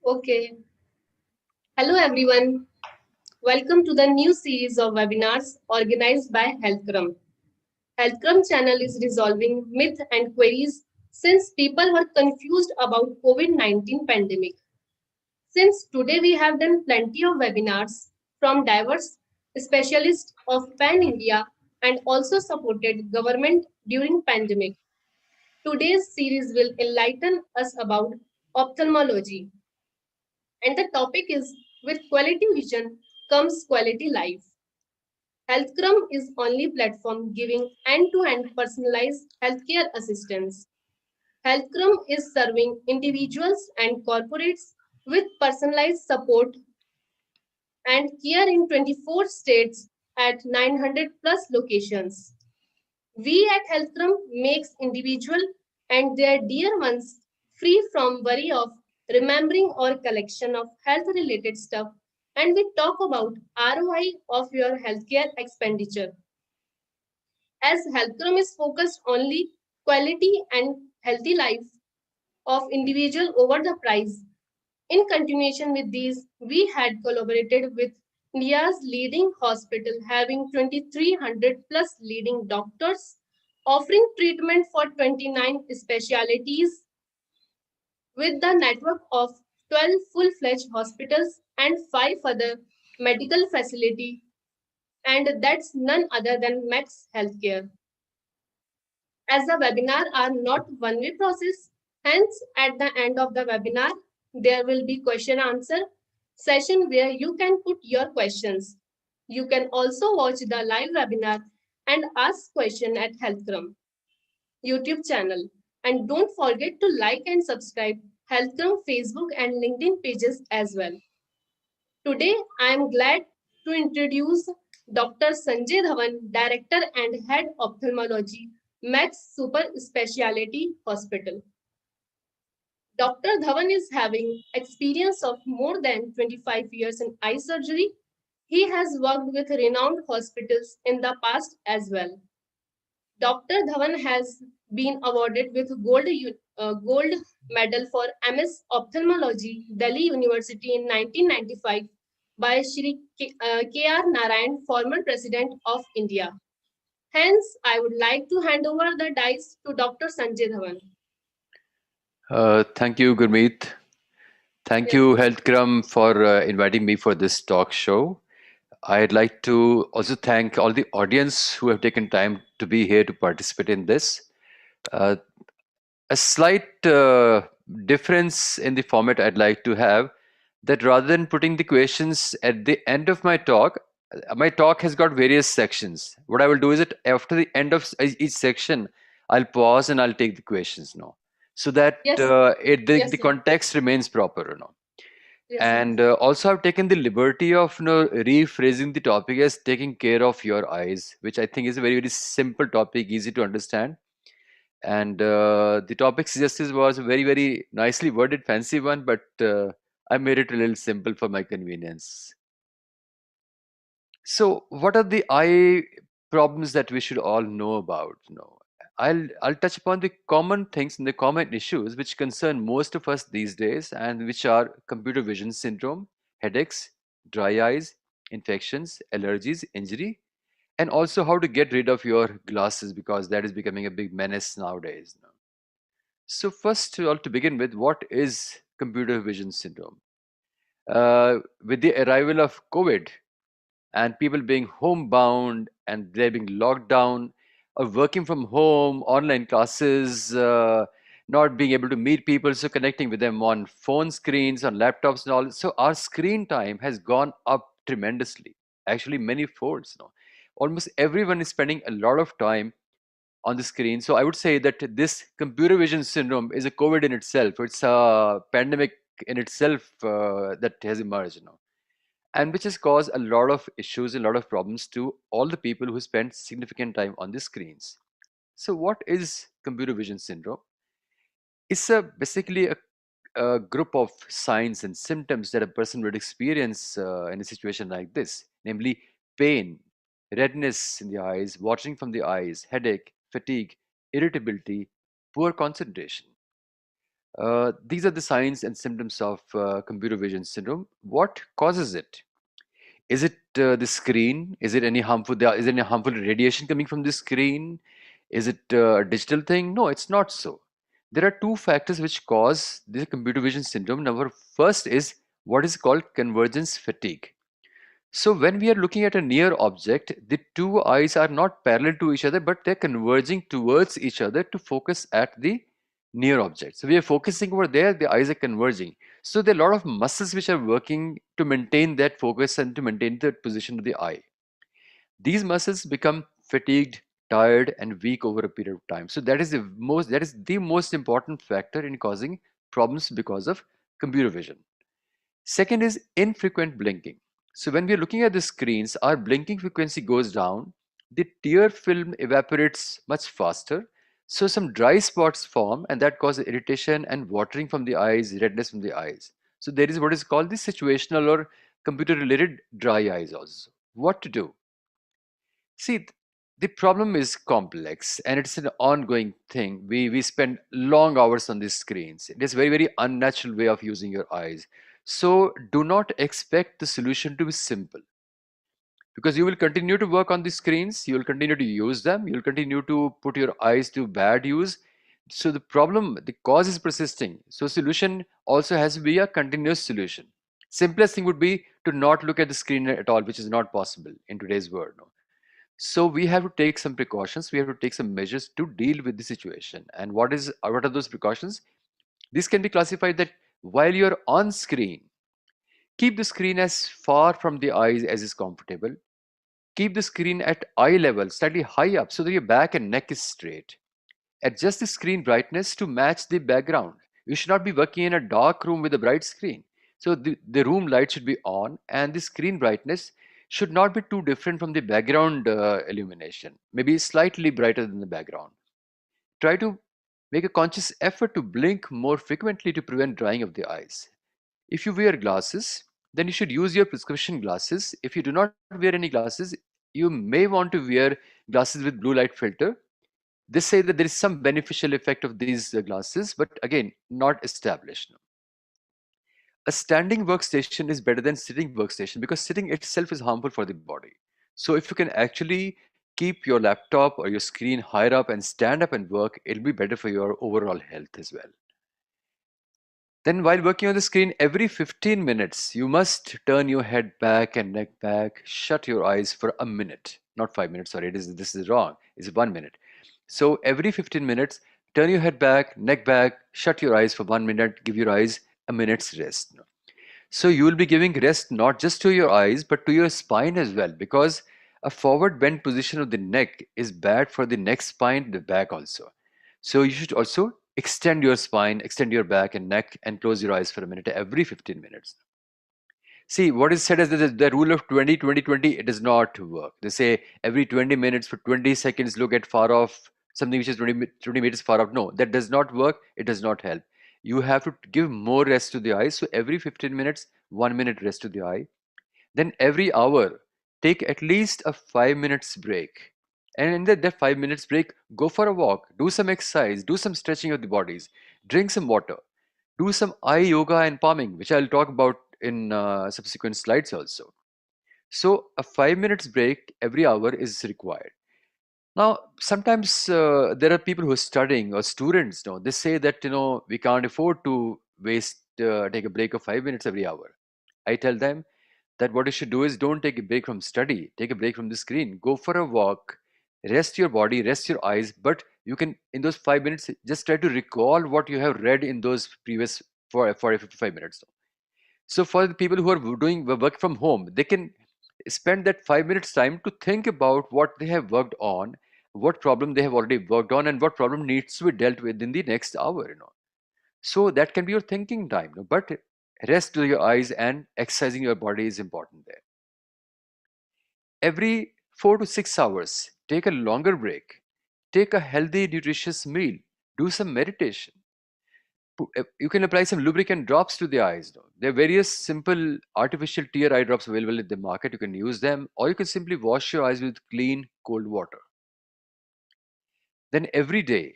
Okay. Hello, everyone. Welcome to the new series of webinars organized by Healthcrum. Healthcrum channel is resolving myth and queries since people were confused about COVID-19 pandemic. Since today we have done plenty of webinars from diverse specialists of Pan India and also supported government during pandemic. Today's series will enlighten us about ophthalmology, and the topic is with quality vision comes quality life. Healthcrum is only platform giving end-to-end personalized healthcare assistance. Healthcrum is serving individuals and corporates with personalized support and care in 24 states at 900 plus locations. We at Healthcrum makes individual and their dear ones free from worry of remembering or collection of health related stuff, and we talk about ROI of your healthcare expenditure. As Healthcrum is focused only quality and healthy life of individual over the price. In continuation with these, we had collaborated with India's leading hospital having 2300 plus leading doctors offering treatment for 29 specialties with the network of 12 full-fledged hospitals and 5 other medical facilities, and that's none other than Max Healthcare. As the webinar are not one-way process, hence at the end of the webinar, there will be question answer session where you can put your questions. You can also watch the live webinar and ask question at Healthcrum YouTube channel. And don't forget to like and subscribe Healthcrum Facebook and LinkedIn pages as well. Today, I am glad to introduce Dr. Sanjay Dhawan, Director and Head Ophthalmology, Max Super Speciality Hospital. Dr. Dhawan is having experience of more than 25 years in eye surgery. He has worked with renowned hospitals in the past as well. Dr. Dhawan has been awarded with gold medal for MS Ophthalmology, Delhi University in 1995 by Shri K.R. Narayan, former President of India. Hence, I would like to hand over the dice to Dr. Sanjay Dhawan. Thank you, Gurmeet. Thank Yes, you, Healthcrum, for inviting me for this talk show. I'd like to also thank all the audience who have taken time to be here to participate in this. Uh, a slight difference in the format I'd like to have that rather than putting the questions at the end of my talk has got various sections. What I will do is that after the end of each section, I'll pause and I'll take the questions now, so that yes, the yes, yes, context remains proper. yes, And also, I've taken the liberty of rephrasing the topic as taking care of your eyes, which I think is a very, very simple topic, easy to understand. And the topic suggested was a very, very nicely worded, fancy one, but I made it a little simple for my convenience. So, what are the eye problems that we should all know about? I'll touch upon the common things and the common issues which concern most of us these days, and which are computer vision syndrome, headaches, dry eyes, infections, allergies, injury, and also how to get rid of your glasses, because that is becoming a big menace nowadays. So, first, to begin with, what is computer vision syndrome? With the arrival of COVID and people being homebound and they're being locked down or working from home, online classes, not being able to meet people, so connecting with them on phone screens, on laptops, and all. So, our screen time has gone up tremendously, actually, many folds now. Almost everyone is spending a lot of time on the screen. So I would say that this computer vision syndrome is a COVID in itself. It's a pandemic in itself that has emerged now, and which has caused a lot of issues, a lot of problems to all the people who spend significant time on the screens. So what is computer vision syndrome? It's basically a group of signs and symptoms that a person would experience in a situation like this, namely pain, redness in the eyes, watering from the eyes, headache, fatigue, irritability, poor concentration. These are the signs and symptoms of computer vision syndrome. What causes it? Is it the screen? Is it any harmful? Is there any harmful radiation coming from the screen? Is it a digital thing? No, it's not so. There are two factors which cause the computer vision syndrome. Number first is what is called convergence fatigue. So when we are looking at a near object, the two eyes are not parallel to each other, but they're converging towards each other to focus at the near object. So we are focusing over there, the eyes are converging. So there are a lot of muscles which are working to maintain that focus and to maintain the position of the eye. These muscles become fatigued, tired, and weak over a period of time. So that is the most important factor in causing problems because of computer vision. Second is infrequent blinking. So when we are looking at the screens, our blinking frequency goes down, the tear film evaporates much faster, so some dry spots form and that causes irritation and watering from the eyes, redness from the eyes. So there is what is called the situational or computer related dry eyes also. What to do? See, the problem is complex and it's an ongoing thing. We spend long hours on these screens. It is very, very unnatural way of using your eyes. So do not expect the solution to be simple because you will continue to work on the screens, you will continue to use them, you'll continue to put your eyes to bad use. So the problem, the cause is persisting. So solution also has to be a continuous solution. Simplest thing would be to not look at the screen at all, which is not possible in today's world. No? So we have to take some precautions. We have to take some measures to deal with the situation. And what are those precautions? This can be classified that while you're on screen, keep the screen as far from the eyes as is comfortable. Keep the screen at eye level, slightly high up, so that your back and neck is straight. Adjust the screen brightness to match the background. You should not be working in a dark room with a bright screen. So the room light should be on and the screen brightness should not be too different from the background illumination, maybe slightly brighter than the background. Try to make a conscious effort to blink more frequently to prevent drying of the eyes. If you wear glasses, then you should use your prescription glasses. If you do not wear any glasses, you may want to wear glasses with blue light filter. They say that there is some beneficial effect of these glasses, but again, not established. A standing workstation is better than sitting workstation because sitting itself is harmful for the body. So if you can actually keep your laptop or your screen higher up and stand up and work, it'll be better for your overall health as well. Then while working on the screen, every 15 minutes, you must turn your head back and neck back, shut your eyes for a minute. Not 5 minutes, sorry, this is wrong. It's 1 minute. So every 15 minutes, turn your head back, neck back, shut your eyes for 1 minute, give your eyes a minute's rest. So you will be giving rest not just to your eyes, but to your spine as well, because a forward bent position of the neck is bad for the neck, spine, the back also. So you should also extend your spine, extend your back and neck, and close your eyes for a minute every 15 minutes. See, what is said as the rule of 20, 20, 20, it does not work. They say every 20 minutes for 20 seconds, look at far off, something which is 20 meters far off. No, that does not work. It does not help. You have to give more rest to the eye. So every 15 minutes, 1 minute rest to the eye. Then every hour, take at least a 5 minutes break. And in that 5 minutes break, go for a walk, do some exercise, do some stretching of the bodies, drink some water, do some eye yoga and palming, which I'll talk about in subsequent slides also. So a 5 minutes break every hour is required. Now, sometimes there are people who are studying or students, they say that, we can't afford to take a break of 5 minutes every hour. I tell them that what you should do is don't take a break from study, take a break from the screen, go for a walk, rest your body, rest your eyes, but you can, in those 5 minutes, just try to recall what you have read in those previous 55 minutes. So for the people who are doing work from home, they can spend that 5 minutes time to think about what they have worked on, what problem they have already worked on, and what problem needs to be dealt with in the next hour. So that can be your thinking time, but rest to your eyes and exercising your body is important there. Every 4 to 6 hours, take a longer break, take a healthy, nutritious meal, do some meditation. You can apply some lubricant drops to the eyes. There are various simple artificial tear eye drops available in the market. You can use them, or you can simply wash your eyes with clean, cold water. Then every day,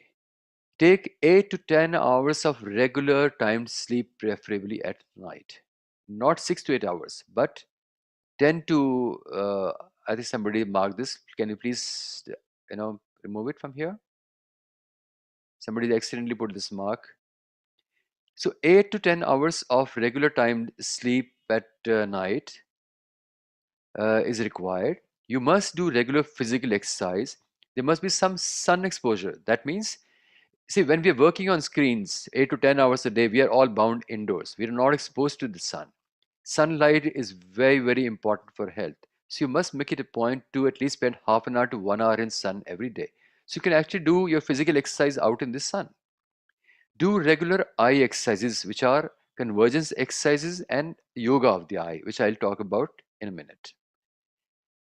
Take 8 to 10 hours of regular timed sleep, preferably at night. Not 6 to 8 hours, but 10 to, I think somebody marked this. Can you please, remove it from here? Somebody accidentally put this mark. So 8 to 10 hours of regular timed sleep at night is required. You must do regular physical exercise. There must be some sun exposure. That means, see, when we are working on screens 8 to 10 hours a day, we are all bound indoors. We are not exposed to the sun. Sunlight is very, very important for health. So you must make it a point to at least spend half an hour to 1 hour in sun every day. So you can actually do your physical exercise out in the sun. Do regular eye exercises, which are convergence exercises and yoga of the eye, which I'll talk about in a minute.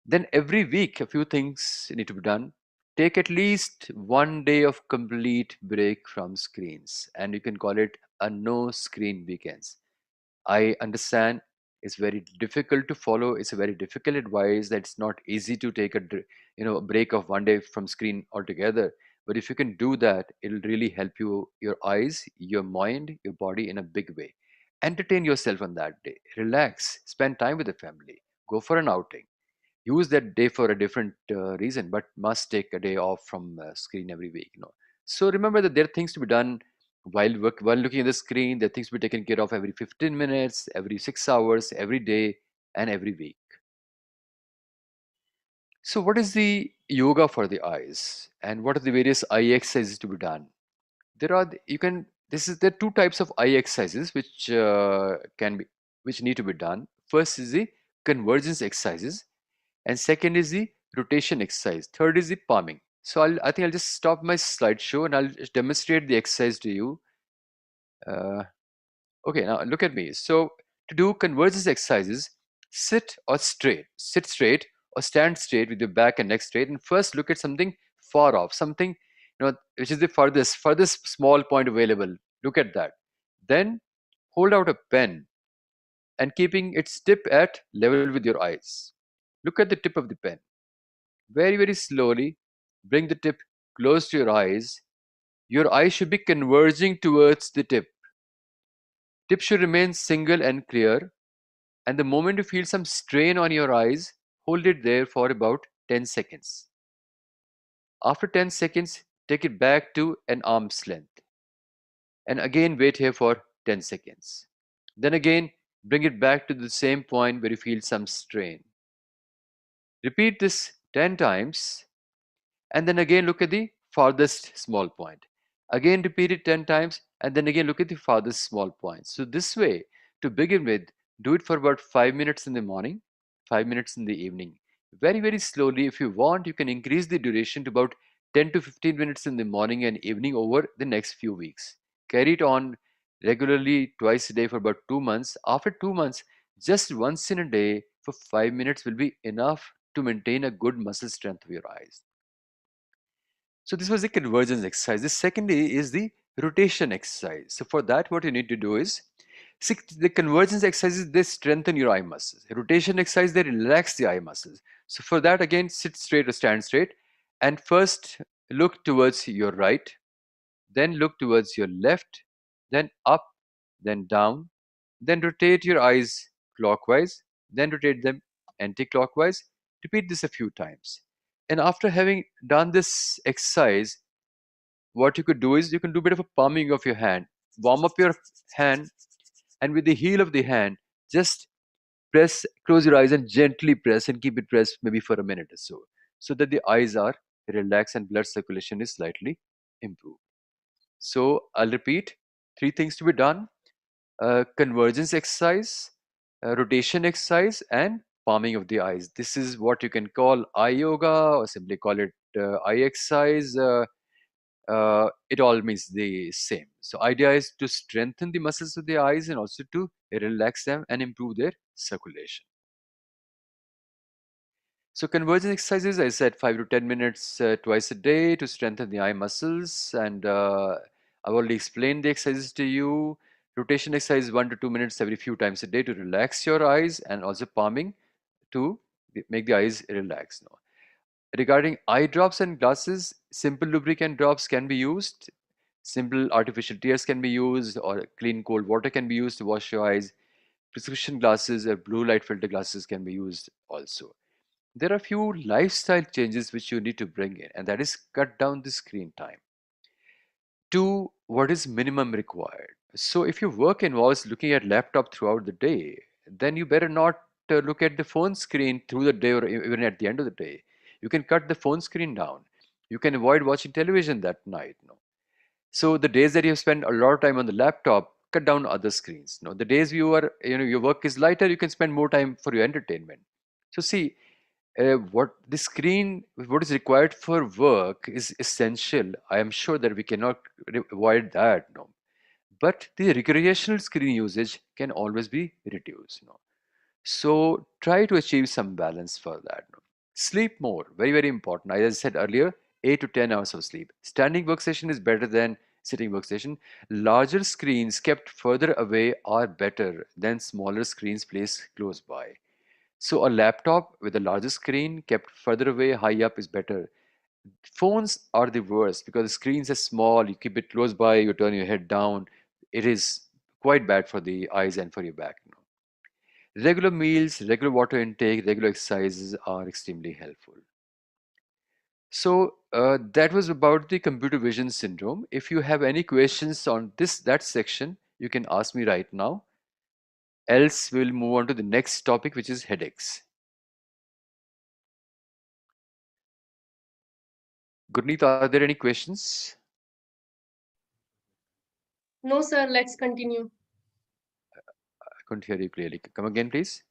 Then every week, a few things need to be done. Take at least 1 day of complete break from screens, and you can call it a no screen weekends. I understand it's very difficult to follow. It's a very difficult advice that it's not easy to take a break of 1 day from screen altogether. But if you can do that, it'll really help you, your eyes, your mind, your body in a big way. Entertain yourself on that day. Relax. Spend time with the family. Go for an outing. Use that day for a different reason, but must take a day off from screen every week. So remember that there are things to be done while looking at the screen. There are things to be taken care of every 15 minutes, every 6 hours, every day, and every week. So what is the yoga for the eyes, and what are the various eye exercises to be done? There are you can this is There are two types of eye exercises which need to be done. First is the convergence exercises, and second is the rotation exercise. Third is the palming. So I think I'll just stop my slideshow and I'll just demonstrate the exercise to you. Uh, okay, now look at me. So to do convergence exercises, sit straight or stand straight with your back and neck straight, and first look at something far off, something which is the furthest small point available. Look at that. Then hold out a pen and keeping its tip at level with your eyes. Look at the tip of the pen. Very, very slowly, bring the tip close to your eyes. Your eyes should be converging towards the tip. Tip should remain single and clear. And the moment you feel some strain on your eyes, hold it there for about 10 seconds. After 10 seconds, take it back to an arm's length. And again, wait here for 10 seconds. Then again, bring it back to the same point where you feel some strain. Repeat this 10 times, and then again look at the farthest small point. Again repeat it 10 times, and then again look at the farthest small point. So this way, to begin with, do it for about 5 minutes in the morning, 5 minutes in the evening. Very, very slowly. If you want, you can increase the duration to about 10 to 15 minutes in the morning and evening over the next few weeks. Carry it on regularly twice a day for about 2 months. After 2 months, just once in a day for 5 minutes will be enough to maintain a good muscle strength of your eyes. So this was the convergence exercise. The second is the rotation exercise. So for that, what you need to do is, see, the convergence exercises, they strengthen your eye muscles. The rotation exercise, they relax the eye muscles. So for that, again, sit straight or stand straight, and first look towards your right, then look towards your left, then up, then down, then rotate your eyes clockwise, then rotate them anti-clockwise. Repeat this a few times. And after having done this exercise, what you could do is you can do a bit of a palming of your hand. Warm up your hand, and with the heel of the hand, just close your eyes and gently press and keep it pressed maybe for a minute or so that the eyes are relaxed and blood circulation is slightly improved. So I'll repeat: three things to be done: convergence exercise, rotation exercise, and palming of the eyes. This is what you can call eye yoga, or simply call it eye exercise. It all means the same. So idea is to strengthen the muscles of the eyes and also to relax them and improve their circulation. So convergence exercises, I said 5 to 10 minutes twice a day to strengthen the eye muscles, and I've already explained the exercises to you. Rotation exercise 1 to 2 minutes every few times a day to relax your eyes, and also palming to make the eyes relax. Now, regarding eye drops and glasses, simple lubricant drops can be used. Simple artificial tears can be used, or clean cold water can be used to wash your eyes. Prescription glasses or blue light filter glasses can be used also. There are few lifestyle changes which you need to bring in, and that is cut down the screen time to what is minimum required. So if your work involves looking at laptop throughout the day, then you better not look at the phone screen through the day or even at the end of the day. You can cut the phone screen down. You can avoid watching television that night. No? So the days that you spend a lot of time on the laptop, cut down other screens. No, the days you are, your work is lighter, you can spend more time for your entertainment. So see, what is required for work is essential. I am sure that we cannot avoid that. No, but the recreational screen usage can always be reduced. No, so try to achieve some balance for that. No? Sleep more, very, very important. As I said earlier, 8 to 10 hours of sleep. Standing workstation is better than sitting workstation. Larger screens kept further away are better than smaller screens placed close by. So a laptop with a larger screen kept further away, high up is better. Phones are the worst because the screens are small, you keep it close by, you turn your head down. It is quite bad for the eyes and for your back. Regular meals, regular water intake, regular exercises are extremely helpful. So that was about the computer vision syndrome. If you have any questions on that section, you can ask me right now. Else, we'll move on to the next topic, which is headaches. Gurneet, are there any questions? No, sir, let's continue. I couldn't hear you clearly. Come again, please.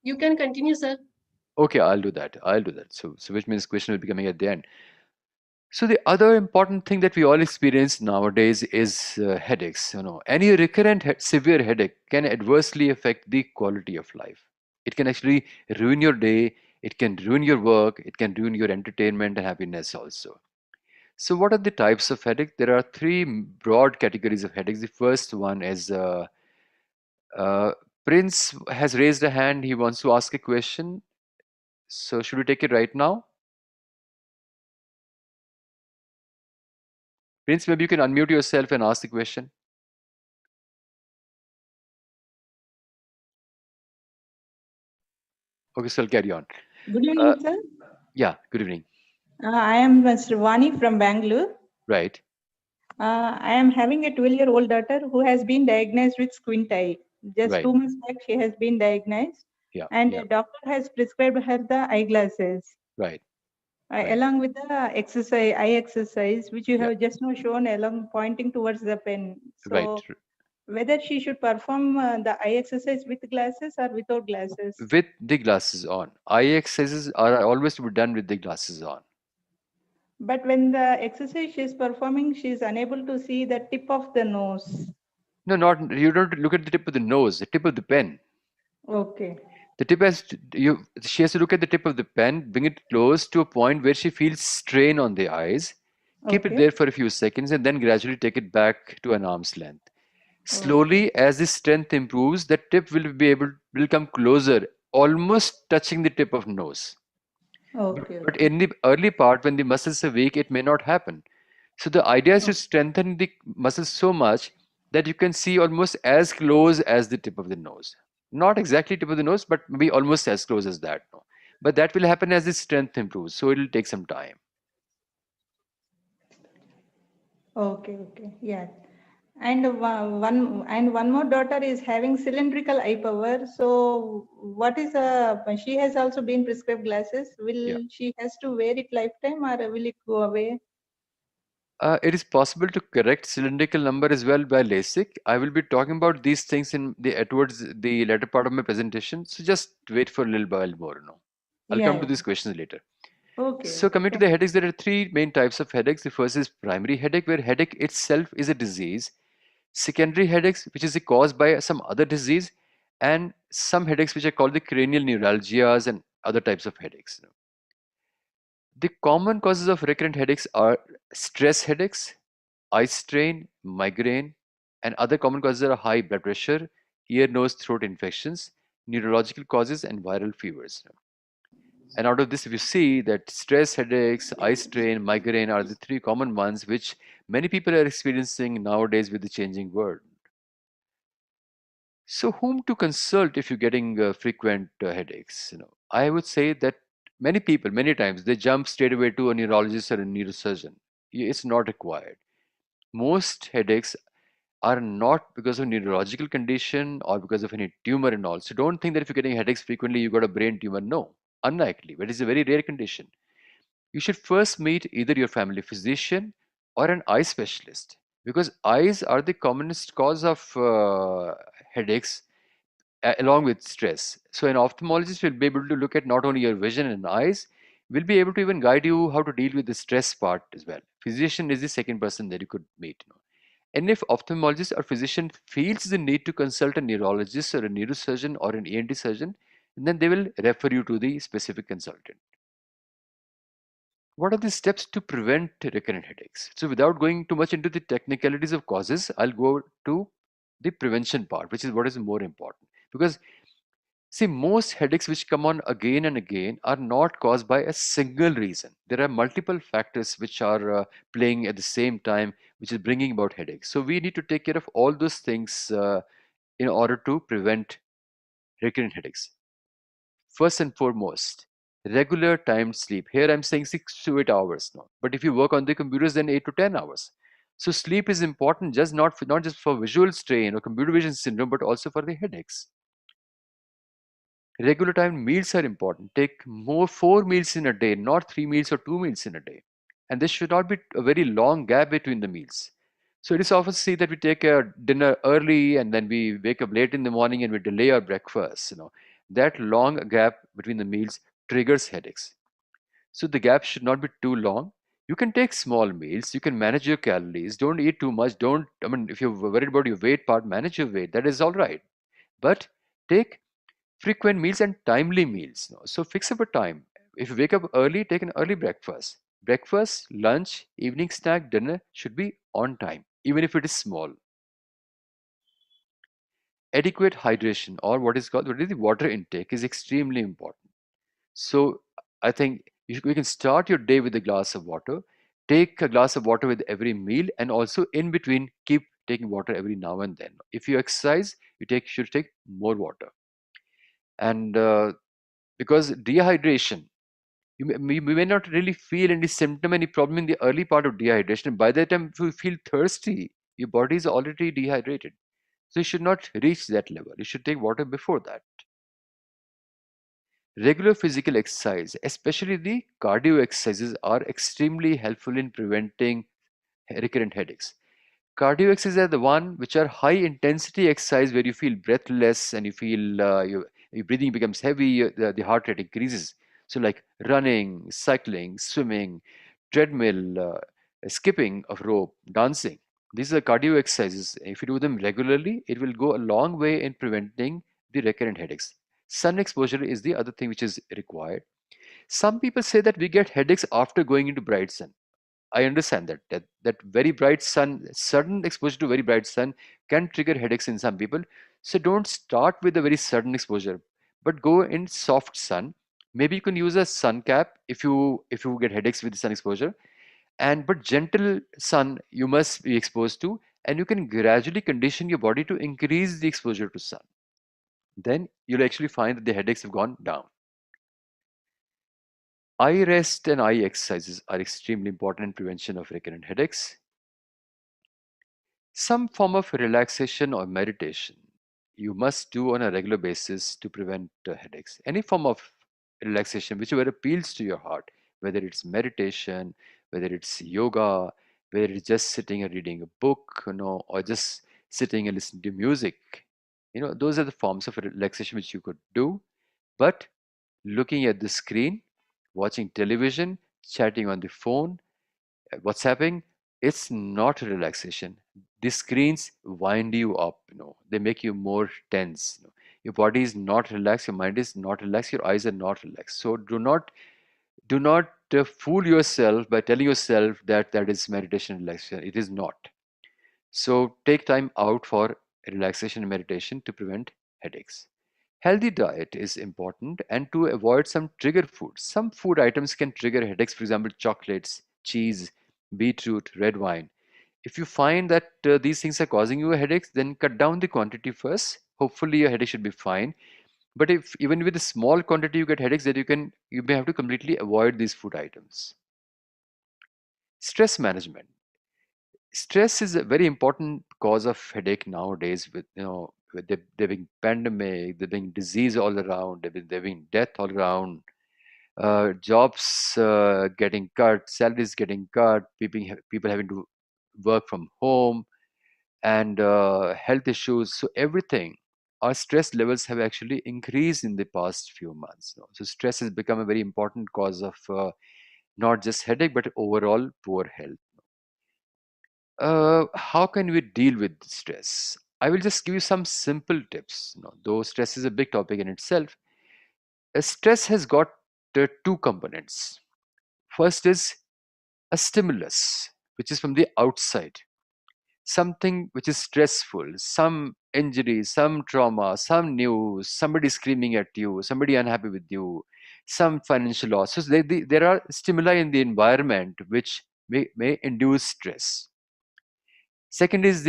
You can continue, sir. Okay, I'll do that. I'll do that. So which means question will be coming at the end. So the other important thing that we all experience nowadays is headaches. Any recurrent severe headache can adversely affect the quality of life. It can actually ruin your day. It can ruin your work. It can ruin your entertainment and happiness also. So what are the types of headache? There are three broad categories of headaches. The first one is uh, Prince has raised a hand. He wants to ask a question. So should we take it right now? Prince, maybe you can unmute yourself and ask the question. Okay, so I'll carry on. Good Uh, evening, sir. yeah, good evening. I am Mr. Vani from Bangalore. Right. I am having a 12-year-old daughter who has been diagnosed with squint eye. Just Right. 2 months back, she has been diagnosed, Yeah. and Yeah. the doctor has prescribed her the eyeglasses, Right. Right. along with the eye exercise, which you Yeah. have just now shown along pointing towards the pen. Right. So, whether she should perform the eye exercise with glasses or without glasses? With the glasses on. Eye exercises are always to be done with the glasses on. But when the exercise she is performing, she is unable to see the tip of the nose. No, not you don't look at the tip of the nose, the tip of the pen. Okay. The tip she has to look at the tip of the pen, bring it close to a point where she feels strain on the eyes, keep it Okay. there for a few seconds, and then gradually take it back to an arm's length. Okay. Slowly, as the strength improves, the tip will come closer, almost touching the tip of nose. Okay. But Okay. in the early part, when the muscles are weak, it may not happen. So the idea is to Oh, strengthen the muscles so much that you can see almost as close as the tip of the nose. Not exactly tip of the nose, but maybe almost as close as that. No? But that will happen as the strength improves. So it will take some time. okay. Okay. Yeah. And one more daughter is having cylindrical eye power. So what is she has also been prescribed glasses. Yeah. Will she has to wear it lifetime or will it go away? It is possible to correct cylindrical number as well by LASIK. I will be talking about these things towards the latter part of my presentation. So just wait for a little while more. No, I'll Yeah. come to Yeah. these questions later. Okay. So Okay. coming to the headaches, there are three main types of headaches. The first is primary headache, where headache itself is a disease. Secondary headaches, which is caused by some other disease, and some headaches which are called the cranial neuralgias and other types of headaches. The common causes of recurrent headaches are stress headaches, eye strain, migraine, and other common causes are high blood pressure, ear, nose, throat infections, neurological causes, and viral fevers. And out of this, if you see that stress, headaches, eye strain, migraine are the three common ones which many people are experiencing nowadays with the changing world. So, whom to consult if you're getting frequent headaches? I would say that many people, many times, they jump straight away to a neurologist or a neurosurgeon. It's not required. Most headaches are not because of neurological condition or because of any tumor and all. So, don't think that if you're getting headaches frequently, you got a brain tumor. No, unlikely, but it's a very rare condition. You should first meet either your family physician or an eye specialist because eyes are the commonest cause of headaches along with stress. So an ophthalmologist will be able to look at not only your vision and eyes, will be able to even guide you how to deal with the stress part as well. Physician is the second person that you could meet. And if ophthalmologist or physician feels the need to consult a neurologist or a neurosurgeon or an ENT surgeon, then they will refer you to the specific consultant. What are the steps to prevent recurrent headaches? So without going too much into the technicalities of causes, I'll go to the prevention part, which is what is more important. Because see, most headaches which come on again and again are not caused by a single reason. There are multiple factors which are playing at the same time, which is bringing about headaches. So we need to take care of all those things in order to prevent recurrent headaches. First and foremost, regular timed sleep. Here I'm saying 6 to 8 hours now. But if you work on the computers, then 8 to 10 hours. So sleep is important, just not just for visual strain or computer vision syndrome, but also for the headaches. Regular timed meals are important. Take more 4 meals in a day, not 3 meals or 2 meals in a day. And there should not be a very long gap between the meals. So it is often seen that we take a dinner early and then we wake up late in the morning and we delay our breakfast. That long gap between the meals triggers headaches. So the gap should not be too long. You can take small meals. You can manage your calories. Don't eat too much. If you're worried about your weight part, manage your weight. That is all right. But take frequent meals and timely meals. So fix up a time. If you wake up early, take an early breakfast. Breakfast, lunch, evening snack, dinner should be on time, even if it is small. Adequate hydration, or what is the water intake, is extremely important. So I think we can start your day with a glass of water. Take a glass of water with every meal, and also in between, keep taking water every now and then. If you exercise, you should take more water. And because dehydration, you may not really feel any symptom, any problem in the early part of dehydration. By the time you feel thirsty, your body is already dehydrated. So you should not reach that level. You should take water before that. Regular physical exercise, especially the cardio exercises, are extremely helpful in preventing recurrent headaches. Cardio exercises are the one which are high intensity exercise where you feel breathless and you feel your breathing becomes heavy, the heart rate increases. So like running, cycling, swimming, treadmill, skipping of rope, dancing. These are cardio exercises. If you do them regularly, it will go a long way in preventing the recurrent headaches. Sun exposure is the other thing which is required. Some people say that we get headaches after going into bright sun. I understand that very bright sun, sudden exposure to very bright sun can trigger headaches in some people. So don't start with a very sudden exposure, but go in soft sun. Maybe you can use a sun cap if you get headaches with sun exposure. And but gentle sun you must be exposed to, and you can gradually condition your body to increase the exposure to sun. Then you'll actually find that the headaches have gone down. Eye rest and eye exercises are extremely important in prevention of recurrent headaches. Some form of relaxation or meditation you must do on a regular basis to prevent headaches. Any form of relaxation, whichever appeals to your heart, whether it's meditation, whether it's yoga, whether it's just sitting and reading a book, or just sitting and listening to music. Those are the forms of relaxation which you could do. But looking at the screen, watching television, chatting on the phone, WhatsApping, it's not relaxation. The screens wind you up. They make you more tense. Your body is not relaxed, your mind is not relaxed, your eyes are not relaxed. So do not fool yourself by telling yourself that that is meditation and relaxation. It is not. So take time out for relaxation and meditation to prevent headaches. Healthy diet is important and to avoid some trigger foods. Some food items can trigger headaches, for example, chocolates, cheese, beetroot, red wine. If you find that these things are causing you a headache, then cut down the quantity first. Hopefully, your headache should be fine. But if even with a small quantity you get headaches, that you may have to completely avoid these food items. Stress management. Stress is a very important cause of headache nowadays. With there being pandemic, there being disease all around, there being death all around, jobs getting cut, salaries getting cut, people having to work from home, and health issues. So everything, our stress levels have actually increased in the past few months. So stress has become a very important cause of not just headache but overall poor health. How can we deal with stress? I will just give you some simple tips. Though stress is a big topic in itself, stress has got two components. First is a stimulus, which is from the outside, something which is stressful, some injury, some trauma, some news, somebody screaming at you, somebody unhappy with you, some financial loss. So there are stimuli in the environment which may induce stress. Second is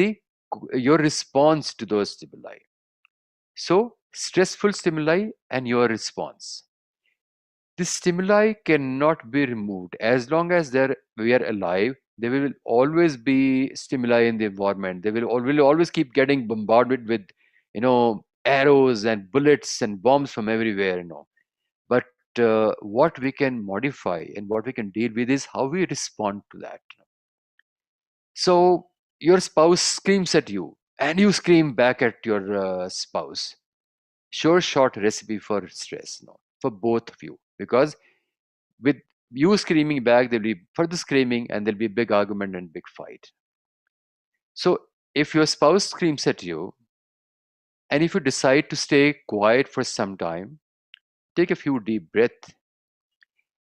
your response to those stimuli. So stressful stimuli and your response. The stimuli cannot be removed as long as we are alive. There will always be stimuli in the environment. Will always keep getting bombarded with, arrows and bullets and bombs from everywhere. But what we can modify and what we can deal with is how we respond to that. So your spouse screams at you, and you scream back at your spouse. Sure, short recipe for stress, for both of you, because with you screaming back, there'll be further screaming and there'll be a big argument and big fight. So if your spouse screams at you, and if you decide to stay quiet for some time, take a few deep breaths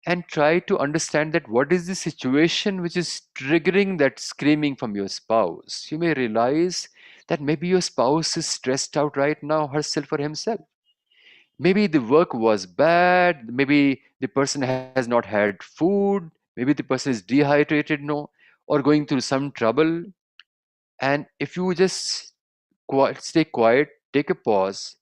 and try to understand that what is the situation which is triggering that screaming from your spouse. You may realize that maybe your spouse is stressed out right now, herself or himself. Maybe the work was bad, maybe the person has not had food, maybe the person is dehydrated, or going through some trouble. And if you just stay quiet, take a pause,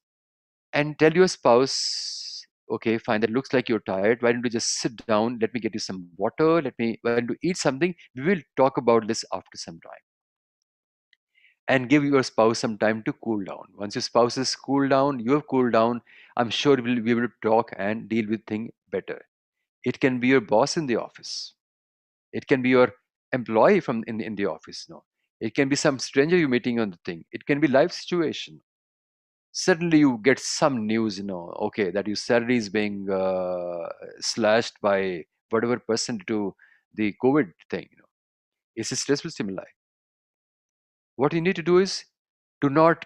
and tell your spouse, okay, fine, that looks like you're tired. Why don't you just sit down? Let me get you some water. Why don't you eat something? We will talk about this after some time. And give your spouse some time to cool down. Once your spouse is cooled down, you have cooled down, I'm sure we'll be able to talk and deal with things better. It can be your boss in the office. It can be your employee in the office. It can be some stranger you're meeting on the thing. It can be life situation. Suddenly you get some news, okay, that your salary is being slashed by whatever percent to the COVID thing. It's a stressful stimuli. What you need to do is do not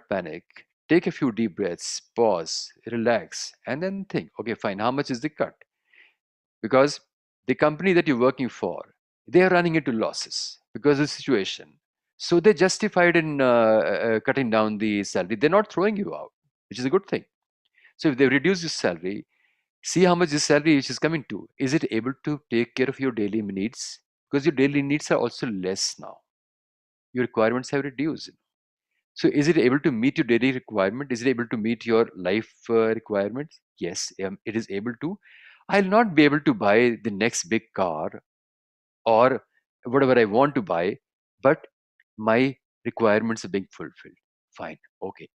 panic. Take a few deep breaths, pause, relax, and then think, okay, fine, how much is the cut? Because the company that you're working for, they are running into losses because of the situation. So they justified in cutting down the salary. They're not throwing you out, which is a good thing. So if they reduce your salary, see how much the salary which is coming to. Is it able to take care of your daily needs? Because your daily needs are also less now. Your requirements have reduced. So is it able to meet your daily requirement? Is it able to meet your life requirements? Yes, it is able to. I'll not be able to buy the next big car or whatever I want to buy, but my requirements are being fulfilled. Fine. Okay.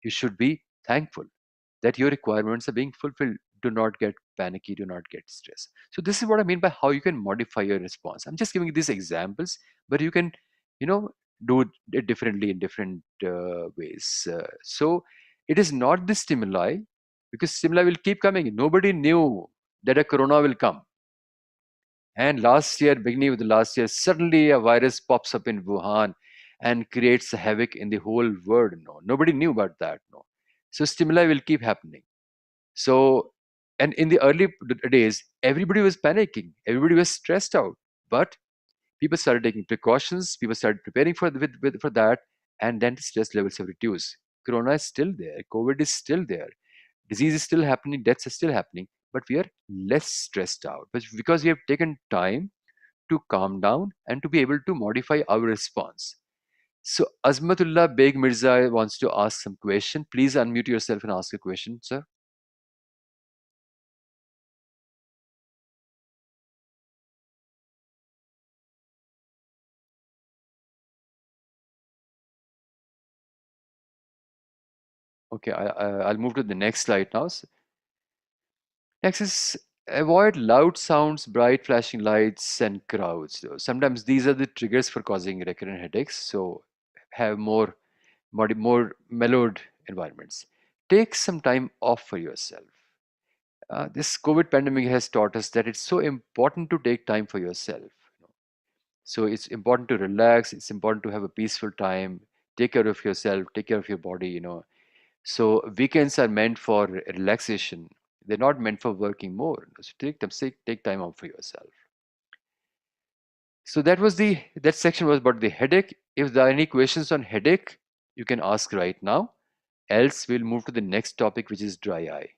You should be thankful that your requirements are being fulfilled. Do not get panicky, do not get stressed. So this is what I mean by how you can modify your response. I'm just giving you these examples, but you can, you know, do it differently in different ways. So it is not the stimuli, because stimuli will keep coming. Nobody knew that a corona will come. And last year, beginning of the last year, suddenly a virus pops up in Wuhan and creates havoc in the whole world. No, nobody knew about that. No, so stimuli will keep happening. So, and in the early days, everybody was panicking, everybody was stressed out, but people started taking precautions, people started preparing for for that, and then stress levels have reduced. Corona is still there, COVID is still there, disease is still happening, deaths are still happening, but we are less stressed out because we have taken time to calm down and to be able to modify our response. So Azmatullah Beg Mirza wants to ask some question. Please unmute yourself and ask a question, sir. Okay, I'll move to the next slide now. Next is avoid loud sounds, bright flashing lights, and crowds. So sometimes these are the triggers for causing recurrent headaches. So have more mellowed environments. Take some time off for yourself. This COVID pandemic has taught us that it's so important to take time for yourself. So it's important to relax. It's important to have a peaceful time. Take care of yourself. Take care of your body. So weekends are meant for relaxation. They're not meant for working more. So take time out for yourself. So that section was about the headache. If there are any questions on headache, you can ask right now. Else we'll move to the next topic, which is dry eye.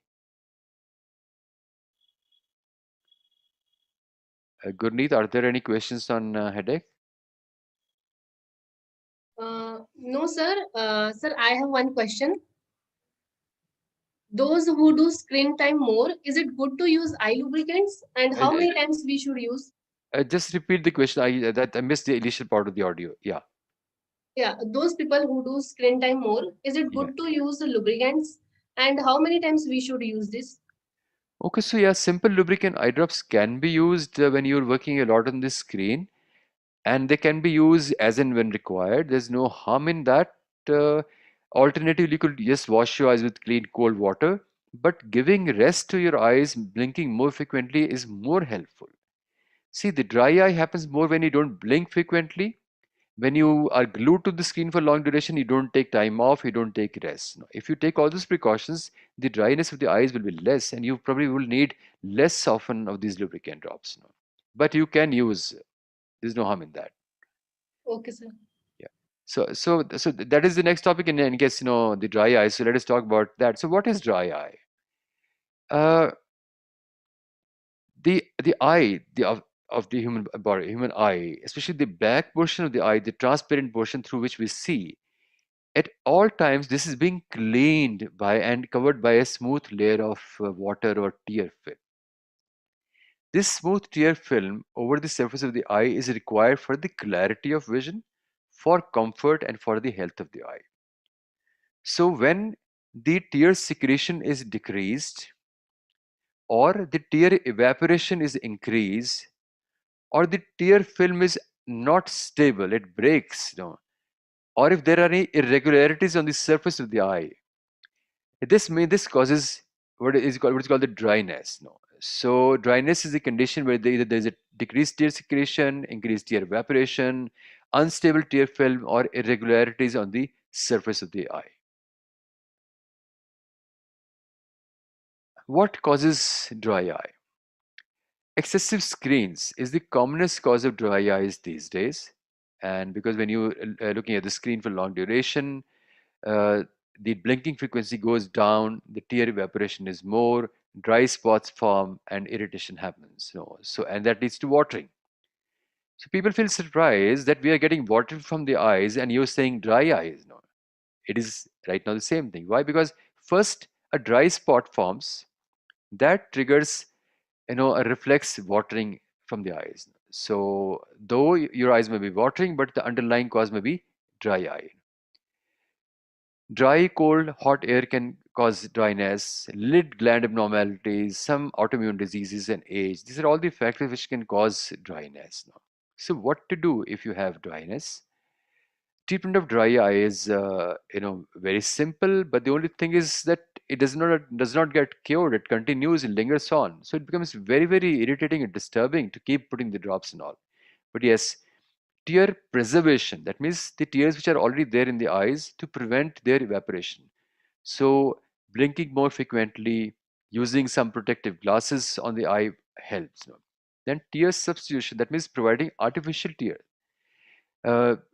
Gurneet, are there any questions on headache? No, sir. Sir, I have one question. Those who do screen time more, is it good to use eye lubricants? And how many times we should use? Just repeat the question. I missed the initial part of the audio. Yeah. Yeah, those people who do screen time more, is it good to use the lubricants? And how many times we should use this? Okay, so yeah, simple lubricant eye drops can be used when you're working a lot on the screen, and they can be used as and when required. There's no harm in that. Uh, Alternatively, you could just wash your eyes with clean cold water, but giving rest to your eyes, blinking more frequently is more helpful. See, the dry eye happens more when you don't blink frequently. When you are glued to the screen for long duration, you don't take time off, you don't take rest. Now, if you take all those precautions, the dryness of the eyes will be less, and you probably will need less often of these lubricant drops. But you can use, there's no harm in that. Okay, sir. Yeah. So that is the next topic in case the dry eye. So let us talk about that. So what is dry eye? Uh, the eye of the human body, human eye, especially the black portion of the eye, the transparent portion through which we see. At all times, this is being cleaned by and covered by a smooth layer of water or tear film. This smooth tear film over the surface of the eye is required for the clarity of vision, for comfort, and for the health of the eye. So, when the tear secretion is decreased, or the tear evaporation is increased, or the tear film is not stable, it breaks, or if there are any irregularities on the surface of the eye, this causes what is called the dryness. No, so dryness is a condition where either there is a decreased tear secretion, increased tear evaporation, unstable tear film, or irregularities on the surface of the eye. What causes dry eye? Excessive screens is the commonest cause of dry eyes these days, and because when you are looking at the screen for long duration, uh, the blinking frequency goes down, the tear evaporation is more, dry spots form, and irritation happens. And that leads to watering. So people feel surprised that we are getting water from the eyes, and you're saying dry eyes. No, it is right now the same thing. Why? Because first a dry spot forms that triggers a reflex watering from the eyes. So though your eyes may be watering, but the underlying cause may be dry eye. Dry, cold, hot air can cause dryness, lid gland abnormalities, some autoimmune diseases, and age. These are all the factors which can cause dryness. Now, so what to do if you have dryness? Treatment of dry eye is, very simple, but the only thing is that it does not get cured. It continues, it lingers on. So it becomes very, very irritating and disturbing to keep putting the drops and all. But yes, tear preservation, that means the tears which are already there in the eyes to prevent their evaporation. So blinking more frequently, using some protective glasses on the eye helps. Then tear substitution, that means providing artificial tear.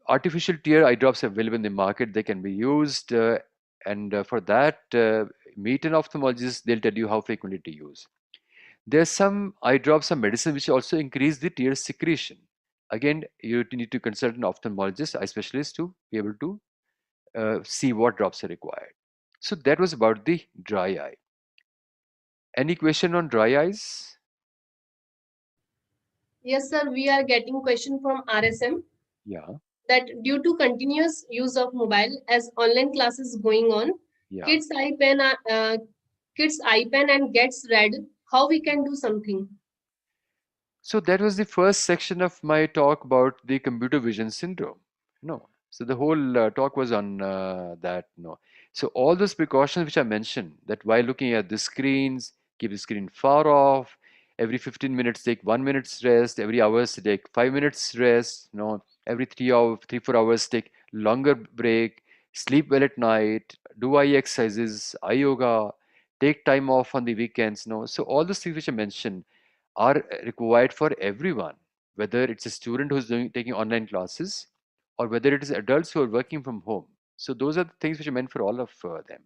Artificial tear eye drops are available in the market. They can be used And for that, meet an ophthalmologist, they'll tell you how frequently to use. There's some eye drops, some medicine which also increase the tear secretion. Again, you need to consult an ophthalmologist, eye specialist, to be able to see what drops are required. So that was about the dry eye. Any question on dry eyes? Yes, sir. We are getting question from RSM Yeah, that due to continuous use of mobile as online classes going on, yeah. kids eye pen, kids eye pen and gets red. How we can do something? So that was the first section of my talk about the computer vision syndrome. No. So the whole talk was on that. No. So all those precautions which I mentioned, that while looking at the screens, keep the screen far off. Every 15 minutes, take 1 minute's rest. Every hours, take 5 minutes rest. No. Every 3 hours, 3 4 hours, take longer break. Sleep well at night. Do eye exercises, eye yoga. Take time off on the weekends. No. So all those things which I mentioned are required for everyone, whether it's a student who's taking online classes or whether it is adults who are working from home. So those are the things which are meant for all of them.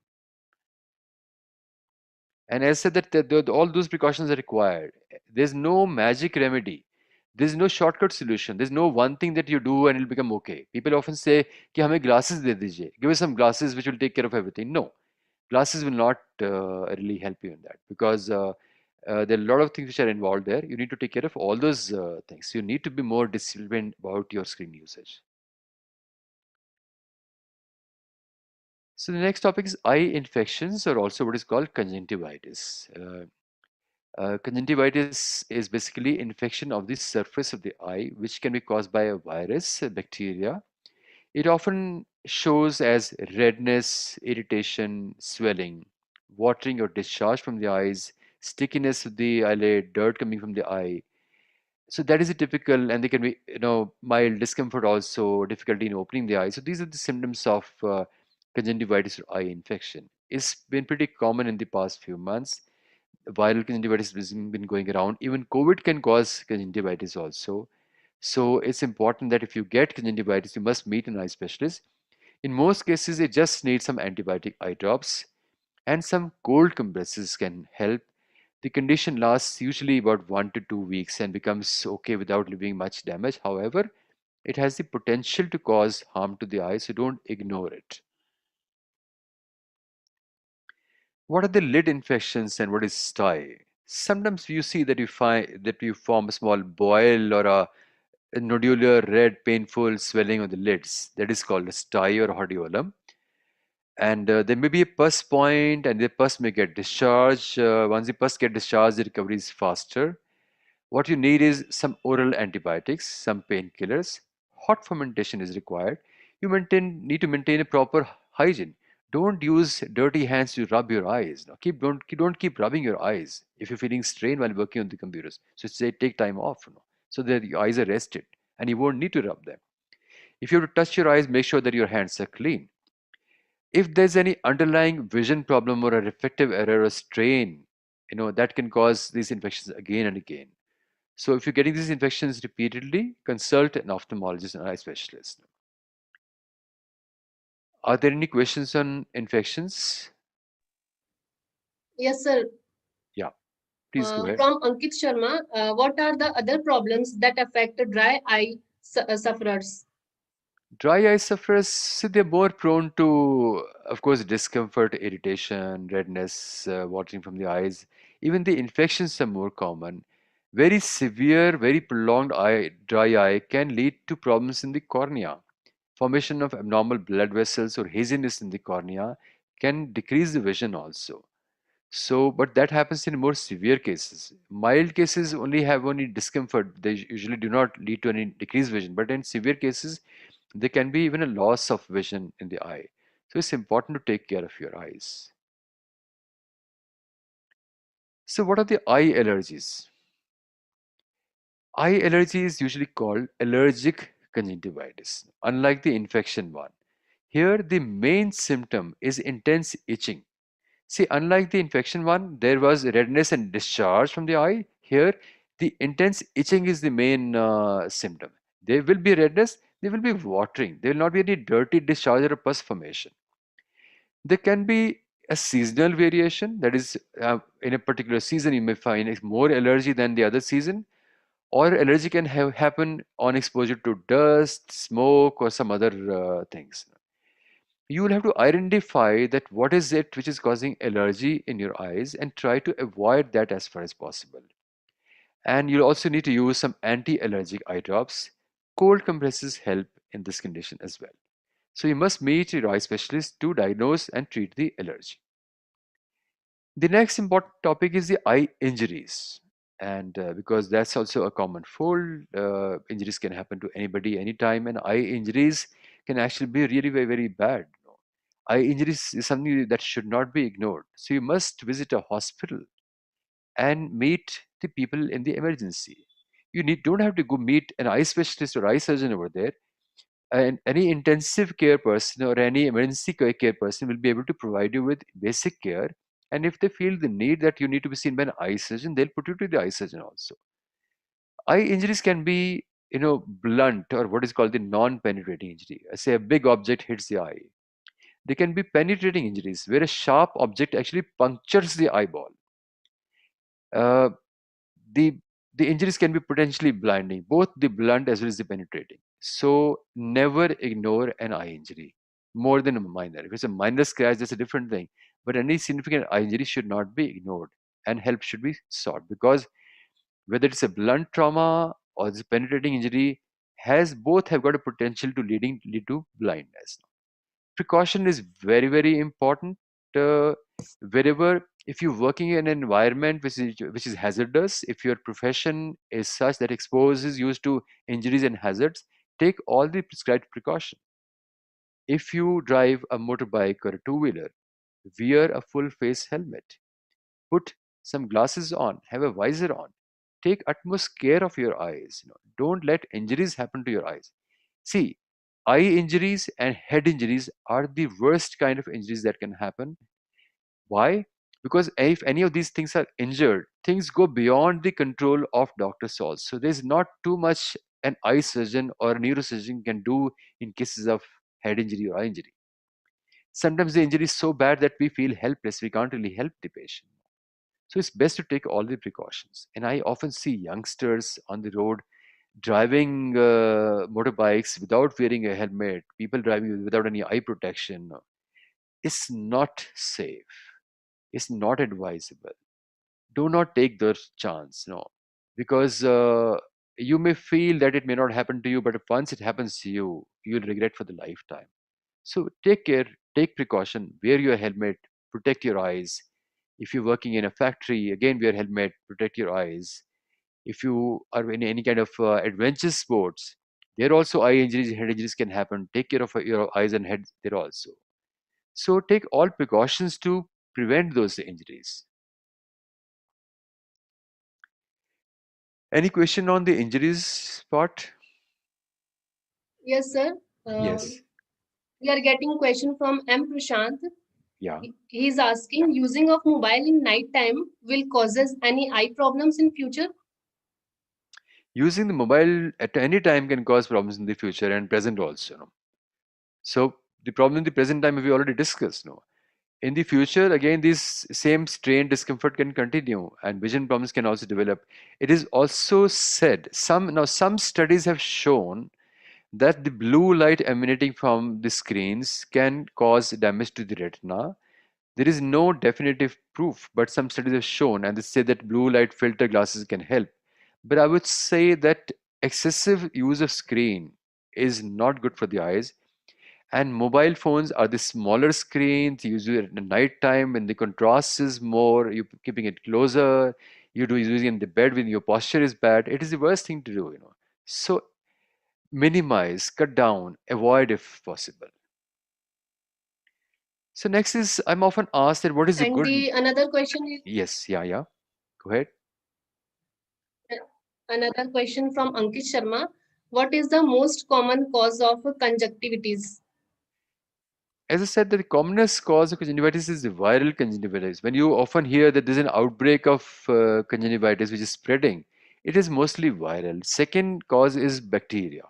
And as I said that all those precautions are required. There's no magic remedy. There's no shortcut solution. There's no one thing that you do and it'll become okay. People often say, कि हमें glasses दे दीजिए. Give us some glasses which will take care of everything. No, glasses will not really help you in that because there are a lot of things which are involved there. You need to take care of all those things. You need to be more disciplined about your screen usage. So the next topic is eye infections, or also what is called conjunctivitis. Conjunctivitis is basically infection of the surface of the eye, which can be caused by a virus, a bacteria. It often shows as redness, irritation, swelling, watering or discharge from the eyes, stickiness of the eyelid, dirt coming from the eye. So that is a typical, and there can be mild discomfort also, difficulty in opening the eye. So these are the symptoms of conjunctivitis or eye infection. It's been pretty common in the past few months. Viral conjunctivitis has been going around. Even COVID can cause conjunctivitis also. So it's important that if you get conjunctivitis, you must meet an eye specialist. In most cases, it just needs some antibiotic eye drops and some cold compresses can help. The condition lasts usually about 1 to 2 weeks and becomes okay without leaving much damage. However, it has the potential to cause harm to the eye, so don't ignore it. What are the lid infections and what is stye? Sometimes you see that you form a small boil or a nodular red painful swelling on the lids. That is called a stye or hordeolum. And there may be a pus point and the pus may get discharged. Once the pus get discharged, the recovery is faster. What you need is some oral antibiotics, some painkillers. Hot fermentation is required. Need to maintain a proper hygiene. Don't use dirty hands to rub your eyes. No, don't keep rubbing your eyes if you're feeling strain while working on the computers. So say take time off, so that your eyes are rested and you won't need to rub them. If you have to touch your eyes, make sure that your hands are clean. If there's any underlying vision problem or a refractive error or strain, that can cause these infections again and again. So if you're getting these infections repeatedly, consult an ophthalmologist and eye specialist. Are there any questions on infections? Yes, sir. Yeah, please go ahead. From Ankit Sharma, what are the other problems that affect dry eye sufferers? Dry eye sufferers, so they're more prone to, of course, discomfort, irritation, redness, watering from the eyes. Even the infections are more common. Very severe, very prolonged dry eye can lead to problems in the cornea. Formation of abnormal blood vessels or haziness in the cornea can decrease the vision also. So, but that happens in more severe cases. Mild cases only have only discomfort. They usually do not lead to any decreased vision. But in severe cases, there can be even a loss of vision in the eye. So it's important to take care of your eyes. So what are the eye allergies? Eye allergy is usually called allergic conjunctivitis, unlike the infection one. Here, the main symptom is intense itching. See, unlike the infection one, there was redness and discharge from the eye. Here, the intense itching is the main symptom. There will be redness, there will be watering, there will not be any dirty discharge or pus formation. There can be a seasonal variation, that is, in a particular season, you may find more allergy than the other season, or allergy can happen on exposure to dust, smoke, or some other things. You will have to identify that what is it which is causing allergy in your eyes and try to avoid that as far as possible. And you'll also need to use some anti-allergic eye drops. Cold compresses help in this condition as well. So you must meet your eye specialist to diagnose and treat the allergy. The next important topic is the eye injuries. And because that's also a common fold, injuries can happen to anybody, anytime, and eye injuries can actually be really very, very bad. Eye injuries is something that should not be ignored. So you must visit a hospital and meet the people in the emergency. You don't have to go meet an eye specialist or eye surgeon over there. And any intensive care person or any emergency care person will be able to provide you with basic care. And if they feel the need that you need to be seen by an eye surgeon, they'll put you to the eye surgeon also. Eye injuries can be, blunt, or what is called the non-penetrating injury. Say a big object hits the eye. They can be penetrating injuries where a sharp object actually punctures the eyeball. Uh, the the injuries can be potentially blinding, both the blunt as well as the penetrating. So never ignore an eye injury more than a minor. If it's a minor scratch, that's a different thing. But any significant eye injury should not be ignored, and help should be sought, because whether it's a blunt trauma or this penetrating injury, has both have got a potential to lead to blindness. Precaution is very, very important. uh, Wherever, if you're working in an environment which is hazardous, if your profession is such that exposes you to injuries and hazards, take all the prescribed precaution. If you drive a motorbike or a two-wheeler, wear a full face helmet, put some glasses on, have a visor on, take utmost care of your eyes. Don't let injuries happen to your eyes. See, eye injuries and head injuries are the worst kind of injuries that can happen. Why? Because if any of these things are injured, things go beyond the control of doctor's also. So there's not too much an eye surgeon or a neurosurgeon can do in cases of head injury or eye injury. Sometimes the injury is so bad that we feel helpless, we can't really help the patient. So it's best to take all the precautions. And I often see youngsters on the road driving motorbikes without wearing a helmet, people driving without any eye protection. It's not safe. It's not advisable. Do not take those chance, no, because you may feel that it may not happen to you, but once it happens to you, you'll regret for the lifetime. So take care, take precaution, wear your helmet, protect your eyes. If you're working in a factory, again wear helmet, protect your eyes. If you are in any kind of adventure sports, there also eye injuries, head injuries can happen. Take care of your eyes and head there also. So take all precautions to prevent those injuries. Any question on the injuries part? Yes, sir. Uh, Yes. we are getting question from M. Prashant. Yeah. He is asking, using of mobile in night time will causes any eye problems in future? Using the mobile at any time can cause problems in the future and present also. No? So the problem in the present time we already discussed. No? In the future, again, this same strain discomfort can continue and vision problems can also develop. It is also said, some studies have shown that the blue light emanating from the screens can cause damage to the retina. There is no definitive proof, but some studies have shown, and they say that blue light filter glasses can help. But I would say that excessive use of screen is not good for the eyes. And mobile phones are the smaller screens. You use it at night time when the contrast is more. You're keeping it closer. Using it in the bed when your posture is bad. It is the worst thing to do. So minimize, cut down, avoid if possible. So next is, I'm often asked that what is a And good. the another question is Yes, yeah, yeah. Go ahead. another question from Ankit Sharma. What is the most common cause of conjunctivitis? As I said, the commonest cause of conjunctivitis is the viral conjunctivitis. When you often hear that there's an outbreak of conjunctivitis which is spreading, it is mostly viral. Second cause is bacteria.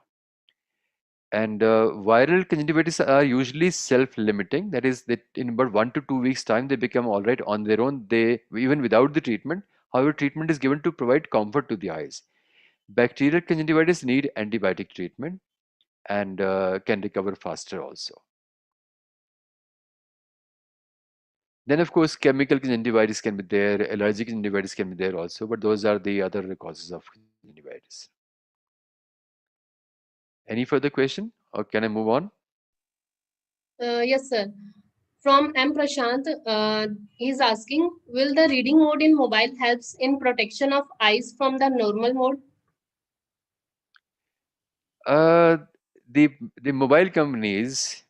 And viral conjunctivitis are usually self-limiting. That is, that in about 1 to 2 weeks' time, they become all right on their own. They even without the treatment. However, treatment is given to provide comfort to the eyes. Bacterial conjunctivitis need antibiotic treatment and can recover faster also. Then, of course, chemical conjunctivitis can be there, allergic conjunctivitis can be there also, but those are the other causes of conjunctivitis. Any further question, or can I move on? Yes, sir. From M. Prashant, he's asking, will the reading mode in mobile helps in protection of eyes from the normal mode? Uh, the the mobile companies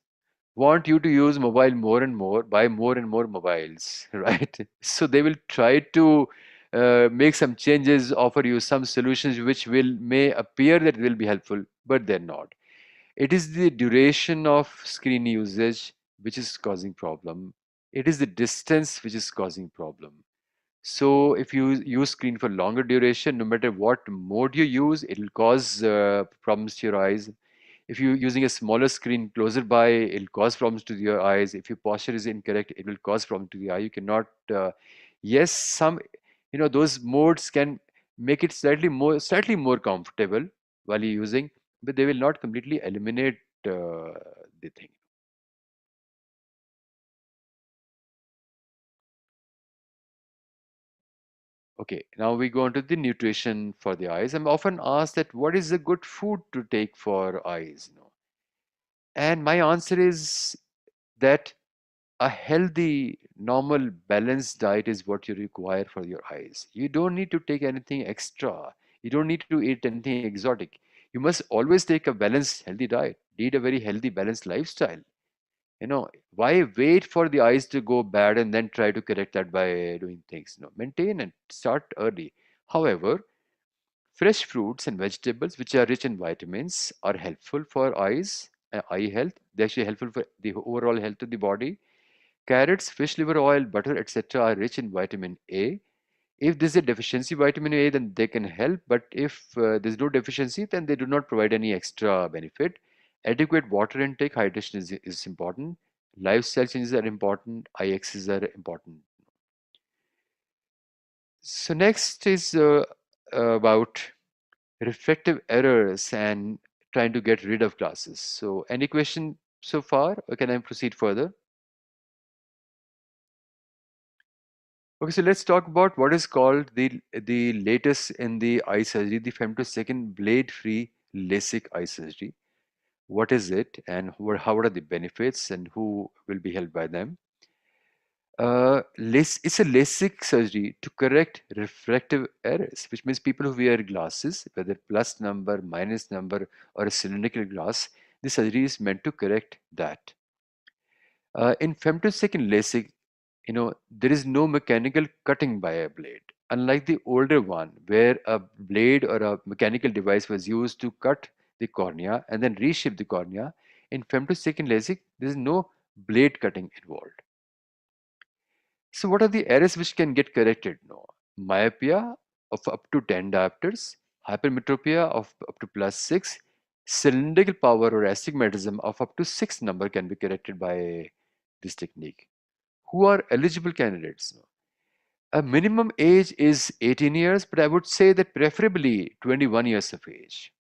want you to use mobile more and more, buy more and more mobiles, right? So they will try to make some changes, offer you some solutions which will may appear that will be helpful, but they're not. It is the duration of screen usage which is causing problem. It is the distance which is causing problem. So if you use screen for longer duration, no matter what mode you use, it will cause problems to your eyes. If you're using a smaller screen closer by, it'll cause problems to your eyes. If your posture is incorrect, it will cause problem to the eye. You cannot, yes, some, those modes can make it slightly more comfortable while you're using, but they will not completely eliminate the thing. Okay, now we go on to the nutrition for the eyes. I'm often asked that what is a good food to take for eyes, and my answer is that a healthy, normal, balanced diet is what you require for your eyes. You don't need to take anything extra. You don't need to eat anything exotic. You must always take a balanced, healthy diet. Lead a very healthy, balanced lifestyle. Why wait for the eyes to go bad and then try to correct that by doing things? Maintain and start early. However, fresh fruits and vegetables, which are rich in vitamins, are helpful for eyes, eye health. They're actually helpful for the overall health of the body. Carrots, fish liver oil, butter, etc. are rich in vitamin A. If there's a deficiency vitamin A, then they can help. But if there's no deficiency, then they do not provide any extra benefit. Adequate water intake, hydration is important. Lifestyle changes are important. Eye exercises are important. So next is about reflective errors and trying to get rid of glasses. So any question so far, or can I proceed further? Okay, so let's talk about what is called the latest in the eye surgery, the femtosecond blade-free LASIK eye surgery. What is it, and how are the benefits, and who will be helped by them? It's a LASIK surgery to correct refractive errors, which means people who wear glasses, whether plus number, minus number, or a cylindrical glass, the surgery is meant to correct that. In femtosecond LASIK, there is no mechanical cutting by a blade. Unlike the older one, where a blade or a mechanical device was used to cut the cornea and then reshape the cornea, in femtosecond LASIK, there is no blade cutting involved. So, what are the errors which can get corrected? No, myopia of up to 10 diopters, hypermetropia of up to plus 6, cylindrical power or astigmatism of up to 6 number can be corrected by this technique. Who are eligible candidates? A minimum age is 18 years, but I would say that preferably 21 years of age.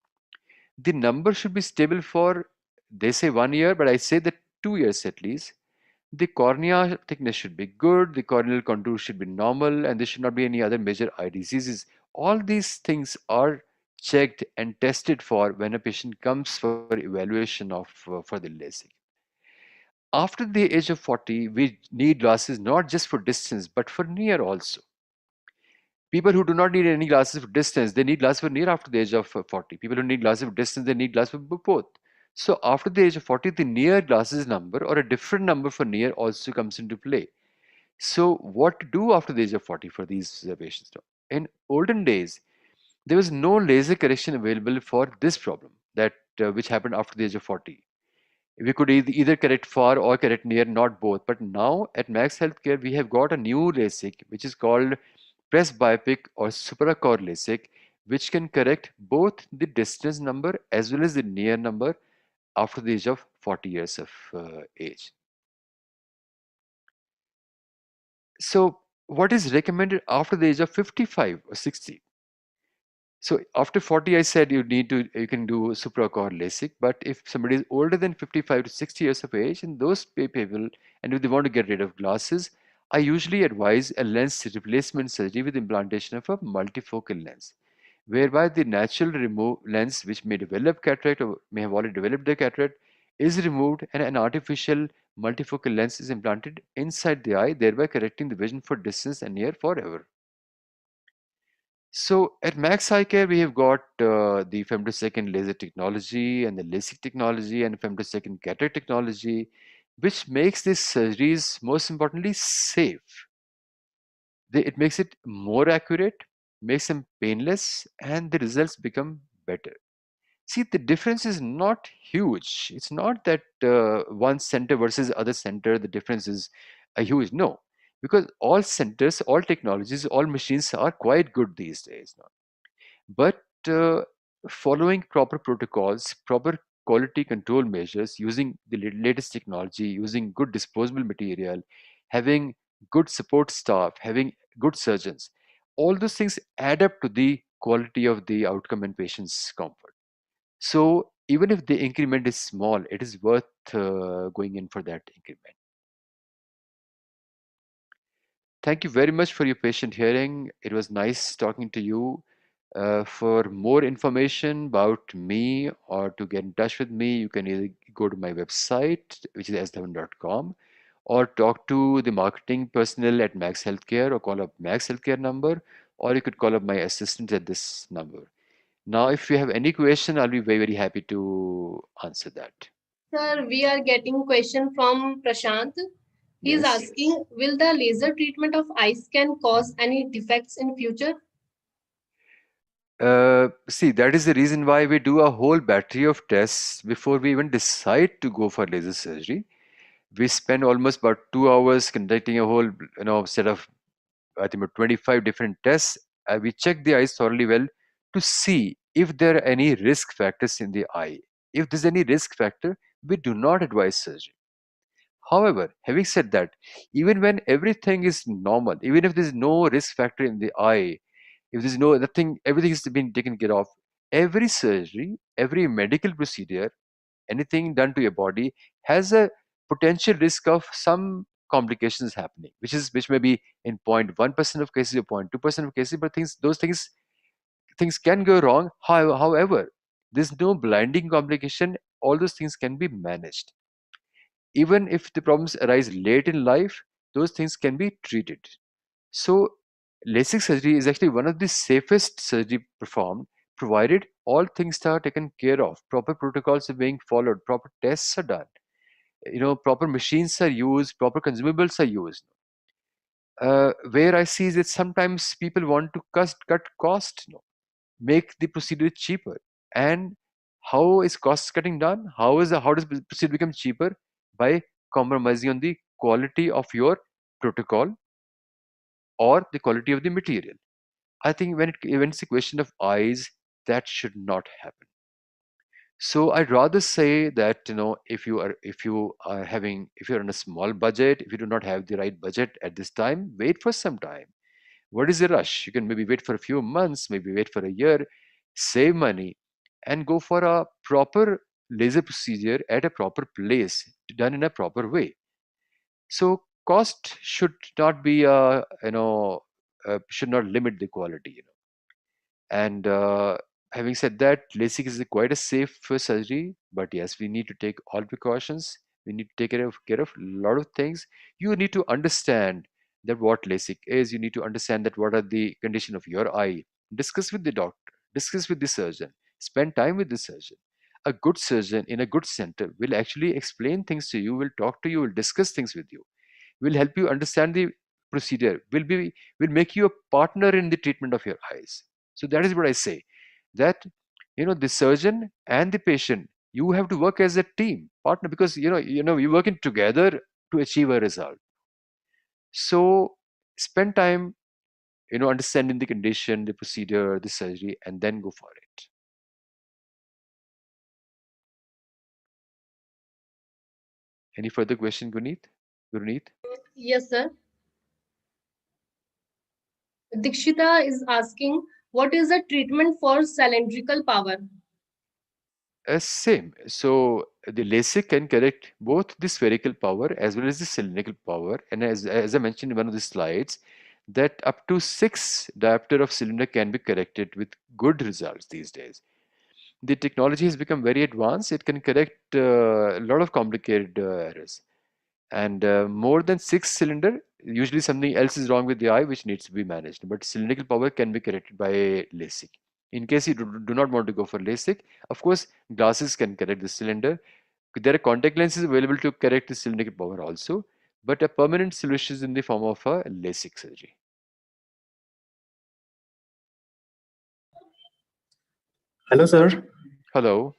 The number should be stable for, they say 1 year, but I say that 2 years at least. The cornea thickness should be good, the corneal contour should be normal, and there should not be any other major eye diseases. All these things are checked and tested for when a patient comes for evaluation of for the LASIK. After the age of 40, we need glasses not just for distance but for near also. People who do not need any glasses for distance, they need glasses for near after the age of 40. People who need glasses for distance, they need glasses for both. So after the age of 40, the near glasses number or a different number for near also comes into play. So what to do after the age of 40 for these patients? In olden days, there was no laser correction available for this problem that which happened after the age of 40. We could either correct far or correct near, not both. But now at Max Healthcare, we have got a new LASIK, which is called presbyopic or suprachoroidal LASIK, which can correct both the distance number as well as the near number after the age of 40 years of age. So, what is recommended after the age of 55 or 60? So after 40, I said you can do supra-core LASIK, but if somebody is older than 55 to 60 years of age, and those people, and if they want to get rid of glasses, I usually advise a lens replacement surgery with implantation of a multifocal lens, whereby the natural remove lens, which may develop cataract or may have already developed the cataract, is removed, and an artificial multifocal lens is implanted inside the eye, thereby correcting the vision for distance and near forever. So at Max Eye Care, we have got the femtosecond laser technology and the LASIK technology and femtosecond cataract technology, which makes these surgeries, most importantly, safe. It makes it more accurate, makes them painless, and the results become better. See, the difference is not huge. It's not that one center versus other center, the difference is a huge. No, because all centers, all technologies, all machines are quite good these days. But following proper protocols, proper quality control measures, using the latest technology, using good disposable material, having good support staff, having good surgeons, all those things add up to the quality of the outcome and patient's comfort. So even if the increment is small, it is worth going in for that increment. Thank you very much for your patient hearing. It was nice talking to you. For more information about me or to get in touch with me, you can either go to my website, which is sdhawan.com, or talk to the marketing personnel at Max Healthcare or call up Max Healthcare number, or you could call up my assistant at this number. Now, if you have any question, I'll be very, very happy to answer that. Sir, we are getting question from Prashant. He is Yes. asking, will the laser treatment of eye scan cause any defects in future? See, that is the reason why we do a whole battery of tests before we even decide to go for laser surgery. We spend almost about 2 hours conducting a whole, set of, I think, about 25 different tests. We check the eyes thoroughly well to see if there are any risk factors in the eye. If there's any risk factor, we do not advise surgery. However, having said that, even when everything is normal, even if there's no risk factor in the eye, if there's no nothing, everything is being taken care of, every surgery, every medical procedure, anything done to your body has a potential risk of some complications happening, which may be in 0.1% of cases or 0.2% of cases, but things can go wrong. However, there's no blinding complication. All those things can be managed. Even if the problems arise late in life, those things can be treated. So LASIK surgery is actually one of the safest surgery performed, provided all things are taken care of, proper protocols are being followed, proper tests are done, proper machines are used, proper consumables are used. Where I see is that sometimes people want to cut cost, make the procedure cheaper. And how is cost cutting done? How does the procedure become cheaper? By compromising on the quality of your protocol or the quality of the material. I think when it's a question of eyes, that should not happen. So I'd rather say that if you're on a small budget, if you do not have the right budget at this time, wait for some time. What is the rush? You can maybe wait for a few months, maybe wait for a year, save money, and go for a proper laser procedure at a proper place, done in a proper way. So cost should not be should not limit the quality. And having said that, LASIK is quite a safe surgery, but yes, we need to take all precautions. We need to take care of a lot of things. You need to understand that what LASIK is. You need to understand that what are the condition of your eye. Discuss with the doctor. Discuss with the surgeon. Spend time with the surgeon. A good surgeon in a good center will actually explain things to you. Will talk to you. Will discuss things with you. Will help you understand the procedure. Will make you a partner in the treatment of your eyes. So that is what I say, that the surgeon and the patient, you have to work as a team partner, because you're working together to achieve a result. So spend time understanding the condition, the procedure, the surgery, and then go for it. Any further question, Guneet? Gurneet? Yes, sir. Dikshita is asking, what is the treatment for cylindrical power? Same. So the LASIK can correct both the spherical power as well as the cylindrical power. And as I mentioned in one of the slides, that up to 6 diopter of cylinder can be corrected with good results these days. The technology has become very advanced. It can correct a lot of complicated errors. And more than 6 cylinder, usually something else is wrong with the eye which needs to be managed. But cylindrical power can be corrected by LASIK. In case you do not want to go for LASIK, of course, glasses can correct the cylinder. There are contact lenses available to correct the cylindrical power also, but a permanent solution is in the form of a LASIK surgery. Hello, sir. Hello.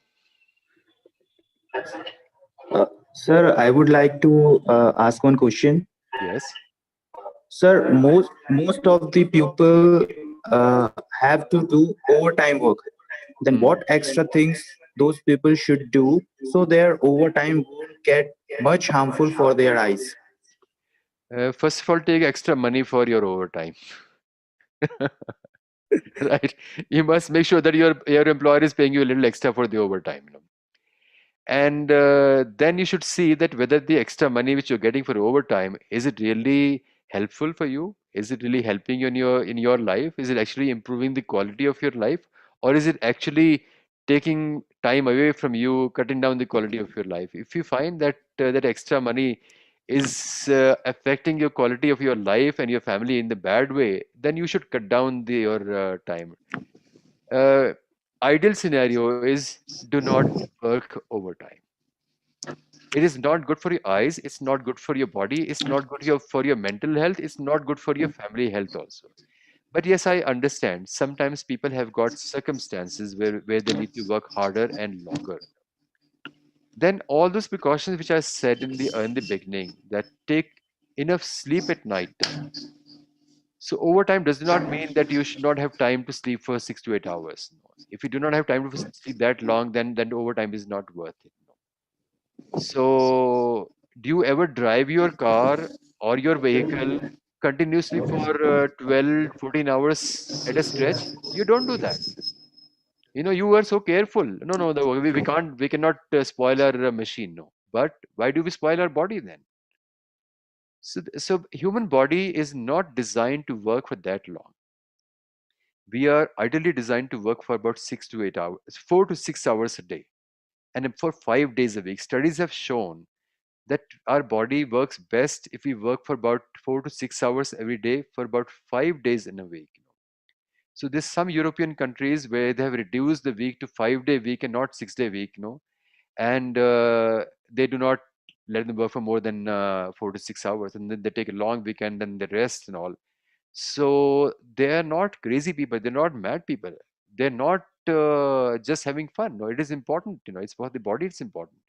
Sir, I would like to ask one question. Yes. Sir, most of the people have to do overtime work. Then Hmm. what extra things those people should do so their overtime won't get much harmful for their eyes? First of all, take extra money for your overtime. Right? You must make sure that your employer is paying you a little extra for the overtime. And then you should see that whether the extra money which you're getting for overtime, is it really helpful for you? Is it really helping you in your life? Is it actually improving the quality of your life, or is it actually taking time away from you, cutting down the quality of your life? If you find that that extra money is affecting your quality of your life and your family in the bad way, then you should cut down your time. uh, Ideal scenario is, do not work overtime. It is not good for your eyes, it's not good for your body, it's not good for your mental health, it's not good for your family health also. But yes, I understand sometimes people have got circumstances where they need to work harder and longer. Then all those precautions which I said in the beginning, that take enough sleep at night time. So overtime does not mean that you should not have time to sleep for 6 to 8 hours. No. If you do not have time to sleep that long, then overtime is not worth it. No. So, do you ever drive your car or your vehicle continuously for 12, 14 hours at a stretch? You don't do that. You are so careful. No, no, we cannot spoil our machine. No. But why do we spoil our body then? So human body is not designed to work for that long. We are ideally designed to work for about 6 to 8 hours, 4 to 6 hours a day, and for 5 days a week. Studies have shown that our body works best if we work for about 4 to 6 hours every day for about 5 days in a week. So there's some European countries where they have reduced the week to 5 day week and not 6 day week, and they do not let them work for more than 4 to 6 hours, and then they take a long weekend and they rest and all. So they are not crazy people, they're not mad people, they're not just having fun. No, it is important, it's for the body, it's important.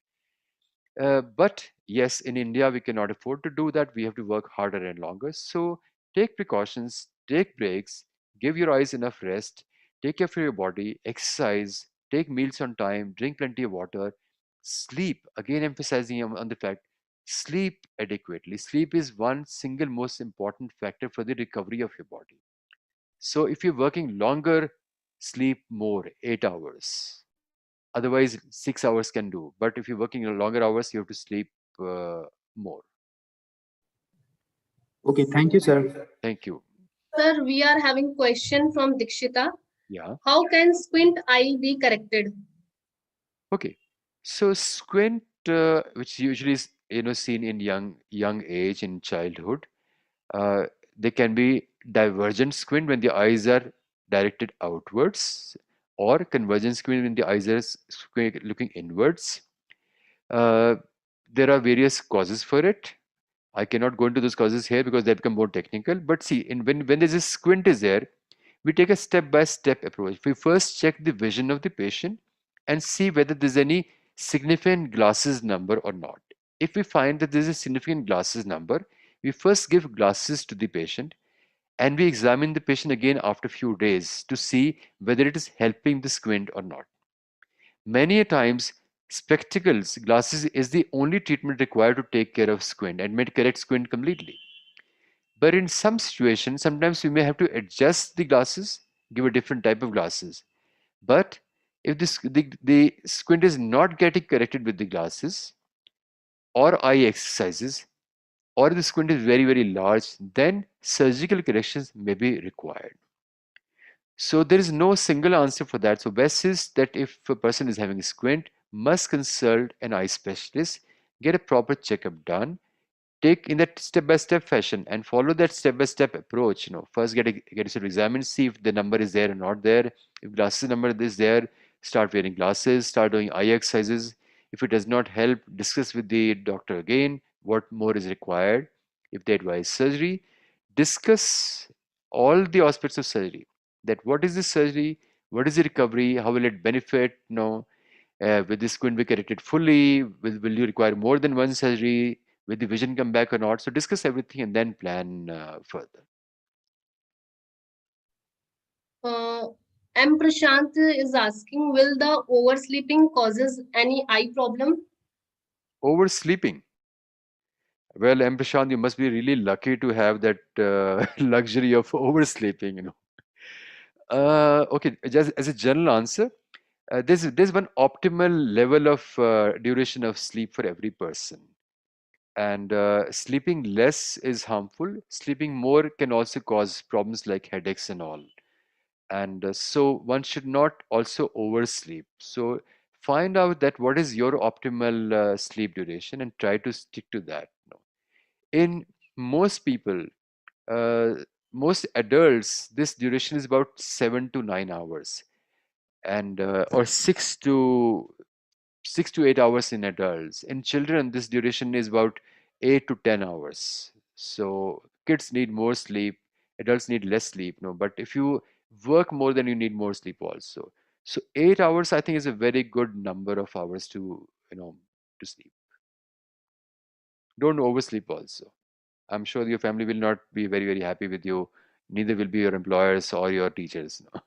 But yes, in India, we cannot afford to do that. We have to work harder and longer. So take precautions, take breaks, give your eyes enough rest, take care of your body, exercise, take meals on time, drink plenty of water, sleep. Again, emphasizing on the fact, sleep adequately. Sleep is one single most important factor for the recovery of your body. So if you're working longer, sleep more, 8 hours. Otherwise, 6 hours can do. But if you're working longer hours, you have to sleep more. Okay, thank you, sir. Thank you. Sir, we are having question from Dikshita. Yeah. How can squint eye be corrected? Okay. So squint, which usually is seen in young age in childhood, uh, they can be divergent squint when the eyes are directed outwards, or convergent squint when the eyes are looking inwards. Uh, there are various causes for it. I cannot go into those causes here because they become more technical. But see, when there's a squint is there, we take a step-by-step approach. We first check the vision of the patient and see whether there's any significant glasses number or not. If we find that there's a significant glasses number, we first give glasses to the patient and we examine the patient again after a few days to see whether it is helping the squint or not. Many a times, Spectacles, glasses is the only treatment required to take care of squint and may correct squint completely. But in some situations, sometimes we may have to adjust the glasses, give a different type of glasses. But if the squint is not getting corrected with the glasses or eye exercises, or the squint is very, very large, then surgical corrections may be required. So there is no single answer for that. So best is that if a person is having a squint, must consult an eye specialist, get a proper checkup done, take in that step-by-step fashion and follow that step-by-step approach. First get yourself examined, see if the number is there or not there. If glasses number is there, start wearing glasses, start doing eye exercises. If it does not help, discuss with the doctor again what more is required. If they advise surgery, discuss all the aspects of surgery, that what is the surgery, what is the recovery, how will it benefit. Will this squint be corrected fully? Will you require more than one surgery? Will the vision come back or not? So discuss everything and then plan further. Uh, M. Prashant is asking, will the oversleeping causes any eye problem? Oversleeping. Well, M. Prashant, you must be really lucky to have that luxury of oversleeping. Okay, just as a general answer, there's one optimal level of duration of sleep for every person. And sleeping less is harmful. Sleeping more can also cause problems like headaches and all. And so one should not also oversleep. So find out that what is your optimal sleep duration and try to stick to that. In most people, uh, most adults, this duration is about 7 to 9 hours, and or 6 to 8 hours in adults. In children, this duration is about 8 to 10 hours. So kids need more sleep, adults need less sleep. No, but if you work more, then you need more sleep also. So 8 hours, I think, is a very good number of hours to to sleep. Don't oversleep also. I'm sure your family will not be very, very happy with you. Neither will be your employers or your teachers. No.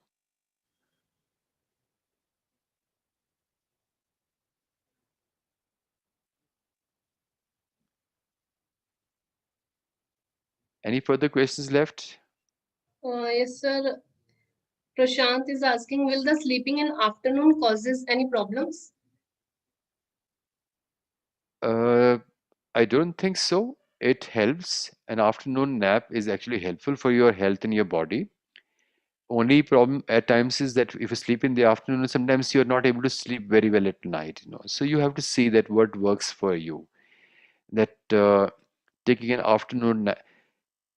Any further questions left? Yes, sir. Prashant is asking, will the sleeping in afternoon causes any problems? Uh, I don't think so. It helps. An afternoon nap is actually helpful for your health and your body. Only problem at times is that if you sleep in the afternoon, sometimes you're not able to sleep very well at night. So you have to see that what works for you. That taking an afternoon nap.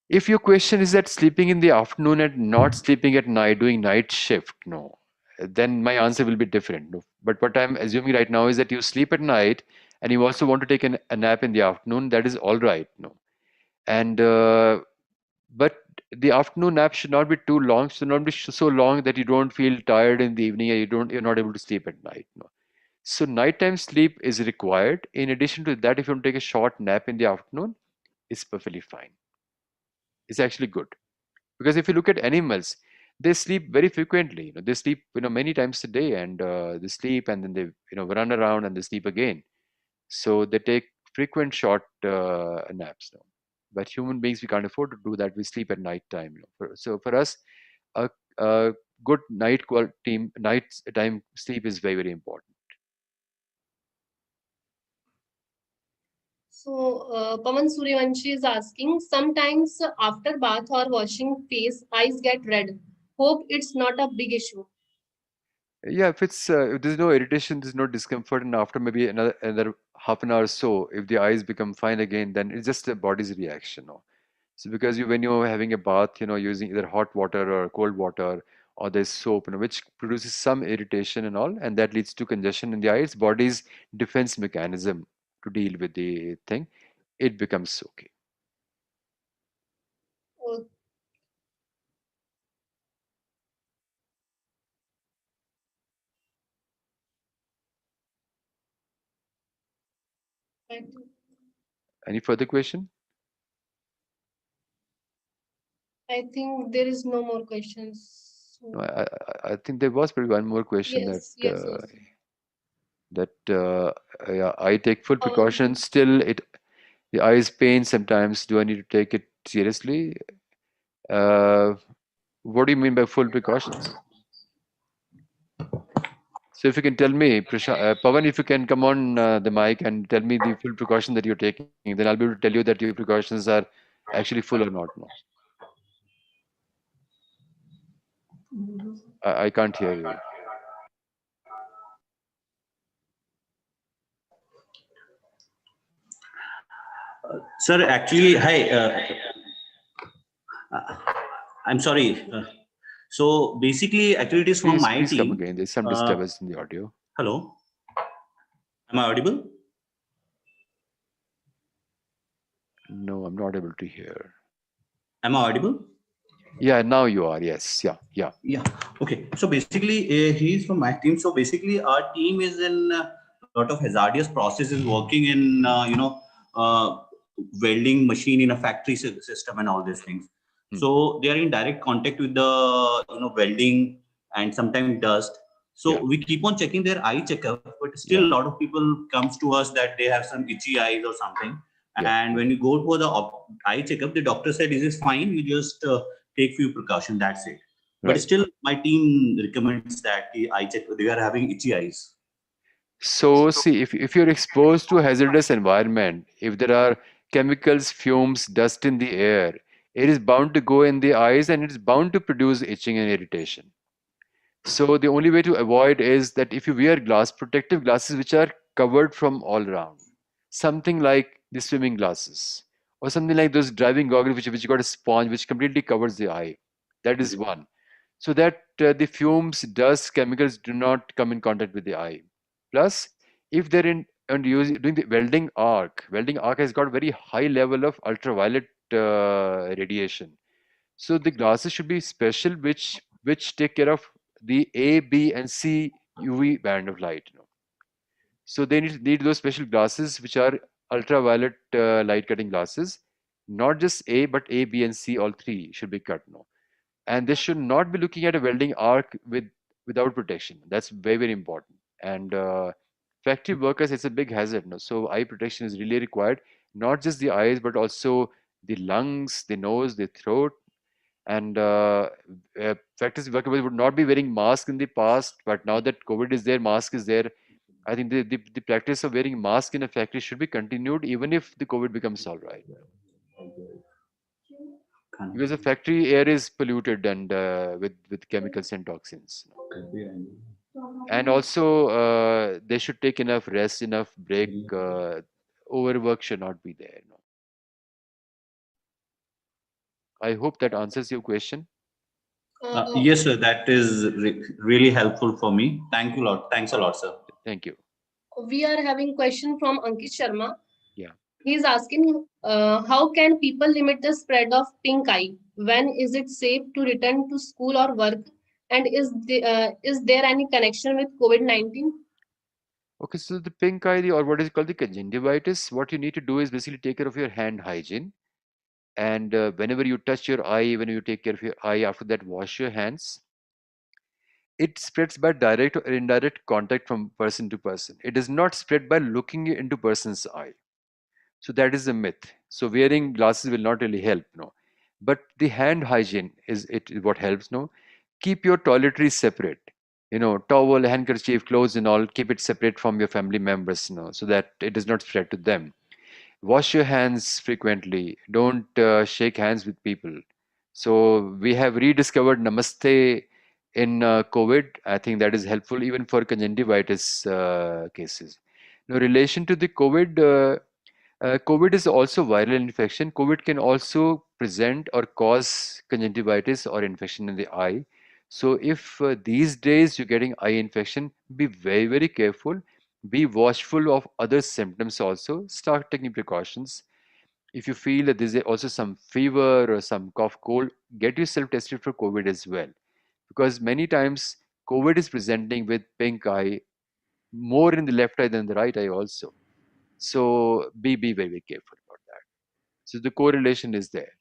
If your question is that sleeping in the afternoon and not sleeping at night, doing night shift, no, then my answer will be different. No. But what I'm assuming right now is that you sleep at night and you also want to take a nap in the afternoon. That is all right. No, and but the afternoon nap should not be too long. Should not be so long that you don't feel tired in the evening and you're not able to sleep at night. No. So nighttime sleep is required. In addition to that, if you want to take a short nap in the afternoon, it's perfectly fine. It's actually good. Because if you look at animals, they sleep very frequently. They sleep many times a day, and they sleep and then they run around and they sleep again. So they take frequent short naps. But human beings, we can't afford to do that. We sleep at night time. So for us, a good night time sleep is very, very important. So, Pawan Suryavanshi is asking, sometimes after bath or washing face, eyes get red. Hope it's not a big issue. Yeah, if there's no irritation, there's no discomfort, and after maybe another half an hour or so, if the eyes become fine again, then it's just the body's reaction. No? So because when you're having a bath, using either hot water or cold water or there's soap, which produces some irritation and all, and that leads to congestion in the eyes, body's defense mechanism to deal with the thing, it becomes okay. Oh, I think Any further question? I think there is no more questions. No, So, I think there was probably one more question that yes, yes, yes. that yeah, I take full Um, precautions. Still, the eyes pain sometimes. Do I need to take it seriously? Uh, what do you mean by full precautions? So if you can tell me, Pawan, if you can come on the mic and tell me the full precaution that you're taking, then I'll be able to tell you that your precautions are actually full or not. No, I can't hear you. Sir, actually, hi. I'm sorry. So basically, actually, it is from my Please come team. again. There's some Uh, disturbance in the audio. Hello, am I audible? No, I'm not able to hear. Am I audible? Yeah, now you are. Yes. Yeah. Yeah. Yeah. Okay. So basically, he is from my team. So basically, our team is in a lot of hazardous processes, working in uh, welding machine in a factory system and all these things. Hmm. So they are in direct contact with the welding and sometimes dust. Yeah. So we keep on checking their eye checkup, but still Yeah. a lot of people comes to us that they have some itchy eyes or something. Yeah. And when you go for the eye checkup, the doctor said, "This is fine. You just take few precautions. That's it." But Right. still, my team recommends that the eye check. They are having itchy eyes. So see, if you're exposed to a hazardous environment, if there are chemicals, fumes, dust in the air, it is bound to go in the eyes and it's bound to produce itching and irritation. So the only way to avoid is that if you wear protective glasses which are covered from all around, something like the swimming glasses, or something like those driving goggles which got a sponge which completely covers the eye. That is one. So that the fumes, dust, chemicals do not come in contact with the eye. Plus, if they're in and doing the welding arc has got very high level of ultraviolet radiation. So the glasses should be special, which take care of the A, B, and C UV band of light. So they need those special glasses which are ultraviolet light cutting glasses. Not just A, but A, B, and C, all three should be cut. And they should not be looking at a welding arc without protection. That's very, very important. And factory workers, it's a big hazard. So eye protection is really required, not just the eyes but also the lungs, the nose, the throat. And factory workers would not be wearing masks in the past, but now that COVID is there, mask is there. I think the practice of wearing mask in a factory should be continued even if the COVID becomes all right, because the factory air is polluted and with chemicals and toxins. And also they should take enough rest, enough break. Overwork should not be there. I hope that answers your question. uh, Yes, sir. That is really helpful for me. Thank you, lot. Thanks a lot, sir. Thank you. we are having question from Ankit Sharma. Yeah. He is asking, how can people limit the spread of pink eye? When is it safe to return to school or work? And is there any connection with COVID-19? Okay, so the pink eye, or what is called the conjunctivitis, what you need to do is basically take care of your hand hygiene. And whenever you touch your eye, when you take care of your eye, after that, wash your hands. It spreads by direct or indirect contact from person to person. It does not spread by looking into person's eye. So that is a myth. So wearing glasses will not really help, no. But the hand hygiene is what helps, no. Keep your toiletries separate. Towel, handkerchief, clothes, and all. Keep it separate from your family members, so that it does not spread to them. Wash your hands frequently. Don't shake hands with people. So we have rediscovered Namaste in COVID. I think that is helpful even for conjunctivitis cases. Now, relation to the COVID, COVID is also viral infection. COVID can also present or cause conjunctivitis or infection in the eye. So if these days you're getting eye infection, be very, very careful. Be watchful of other symptoms also. Start taking precautions. If you feel that there's also some fever or some cough, cold, get yourself tested for COVID as well. Because many times COVID is presenting with pink eye more in the left eye than the right eye also. So be very, very careful about that. So the correlation is there.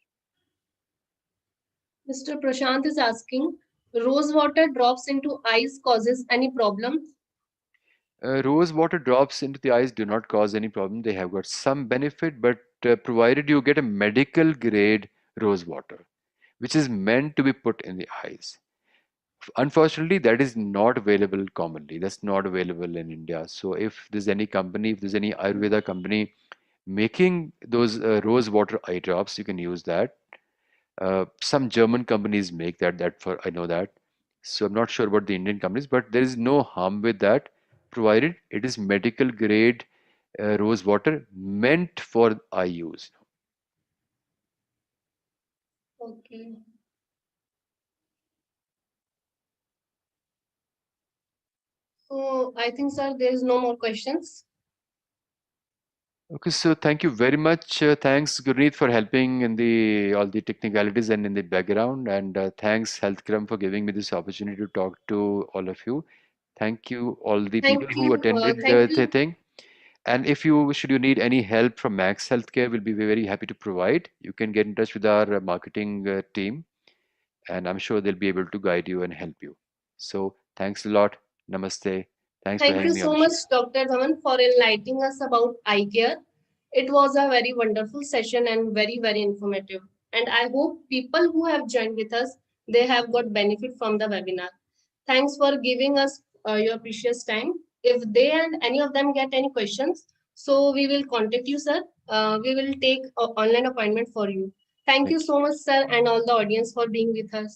Mr. Prashant is asking, rose water drops into eyes causes any problem? Rose water drops into the eyes do not cause any problem. They have got some benefit, but provided you get a medical grade rose water, which is meant to be put in the eyes. Unfortunately, that is not available commonly. That's not available in India. So if there's any company, if there's any Ayurveda company making those rose water eye drops, you can use that. Some German companies make that. That for I know that. So I'm not sure about the Indian companies, but there is no harm with that, provided it is medical grade rose water meant for eye use. Okay. So I think, sir, there is no more questions. Okay, so thank you very much. Thanks, Gurneet, for helping in the all the technicalities and in the background, and thanks, Healthcrum, for giving me this opportunity to talk to all of you. Thank you, all the Thank people who you. attended Thank the you. thing. And if you should you need any help from Max Healthcare, we'll be very happy to provide. You can get in touch with our marketing team, and I'm sure they'll be able to guide you and help you. So thanks a lot. Namaste. Thanks for Thank you having me on so the much, show. Dr. Dhawan, for enlightening us about eye care. It was a very wonderful session and very, very informative. And I hope people who have joined with us, they have got benefit from the webinar. Thanks for giving us your precious time. If they and any of them get any questions, so we will contact you, sir. We will take an online appointment for you. Thank you Thank you. so much, sir, and all the audience for being with us.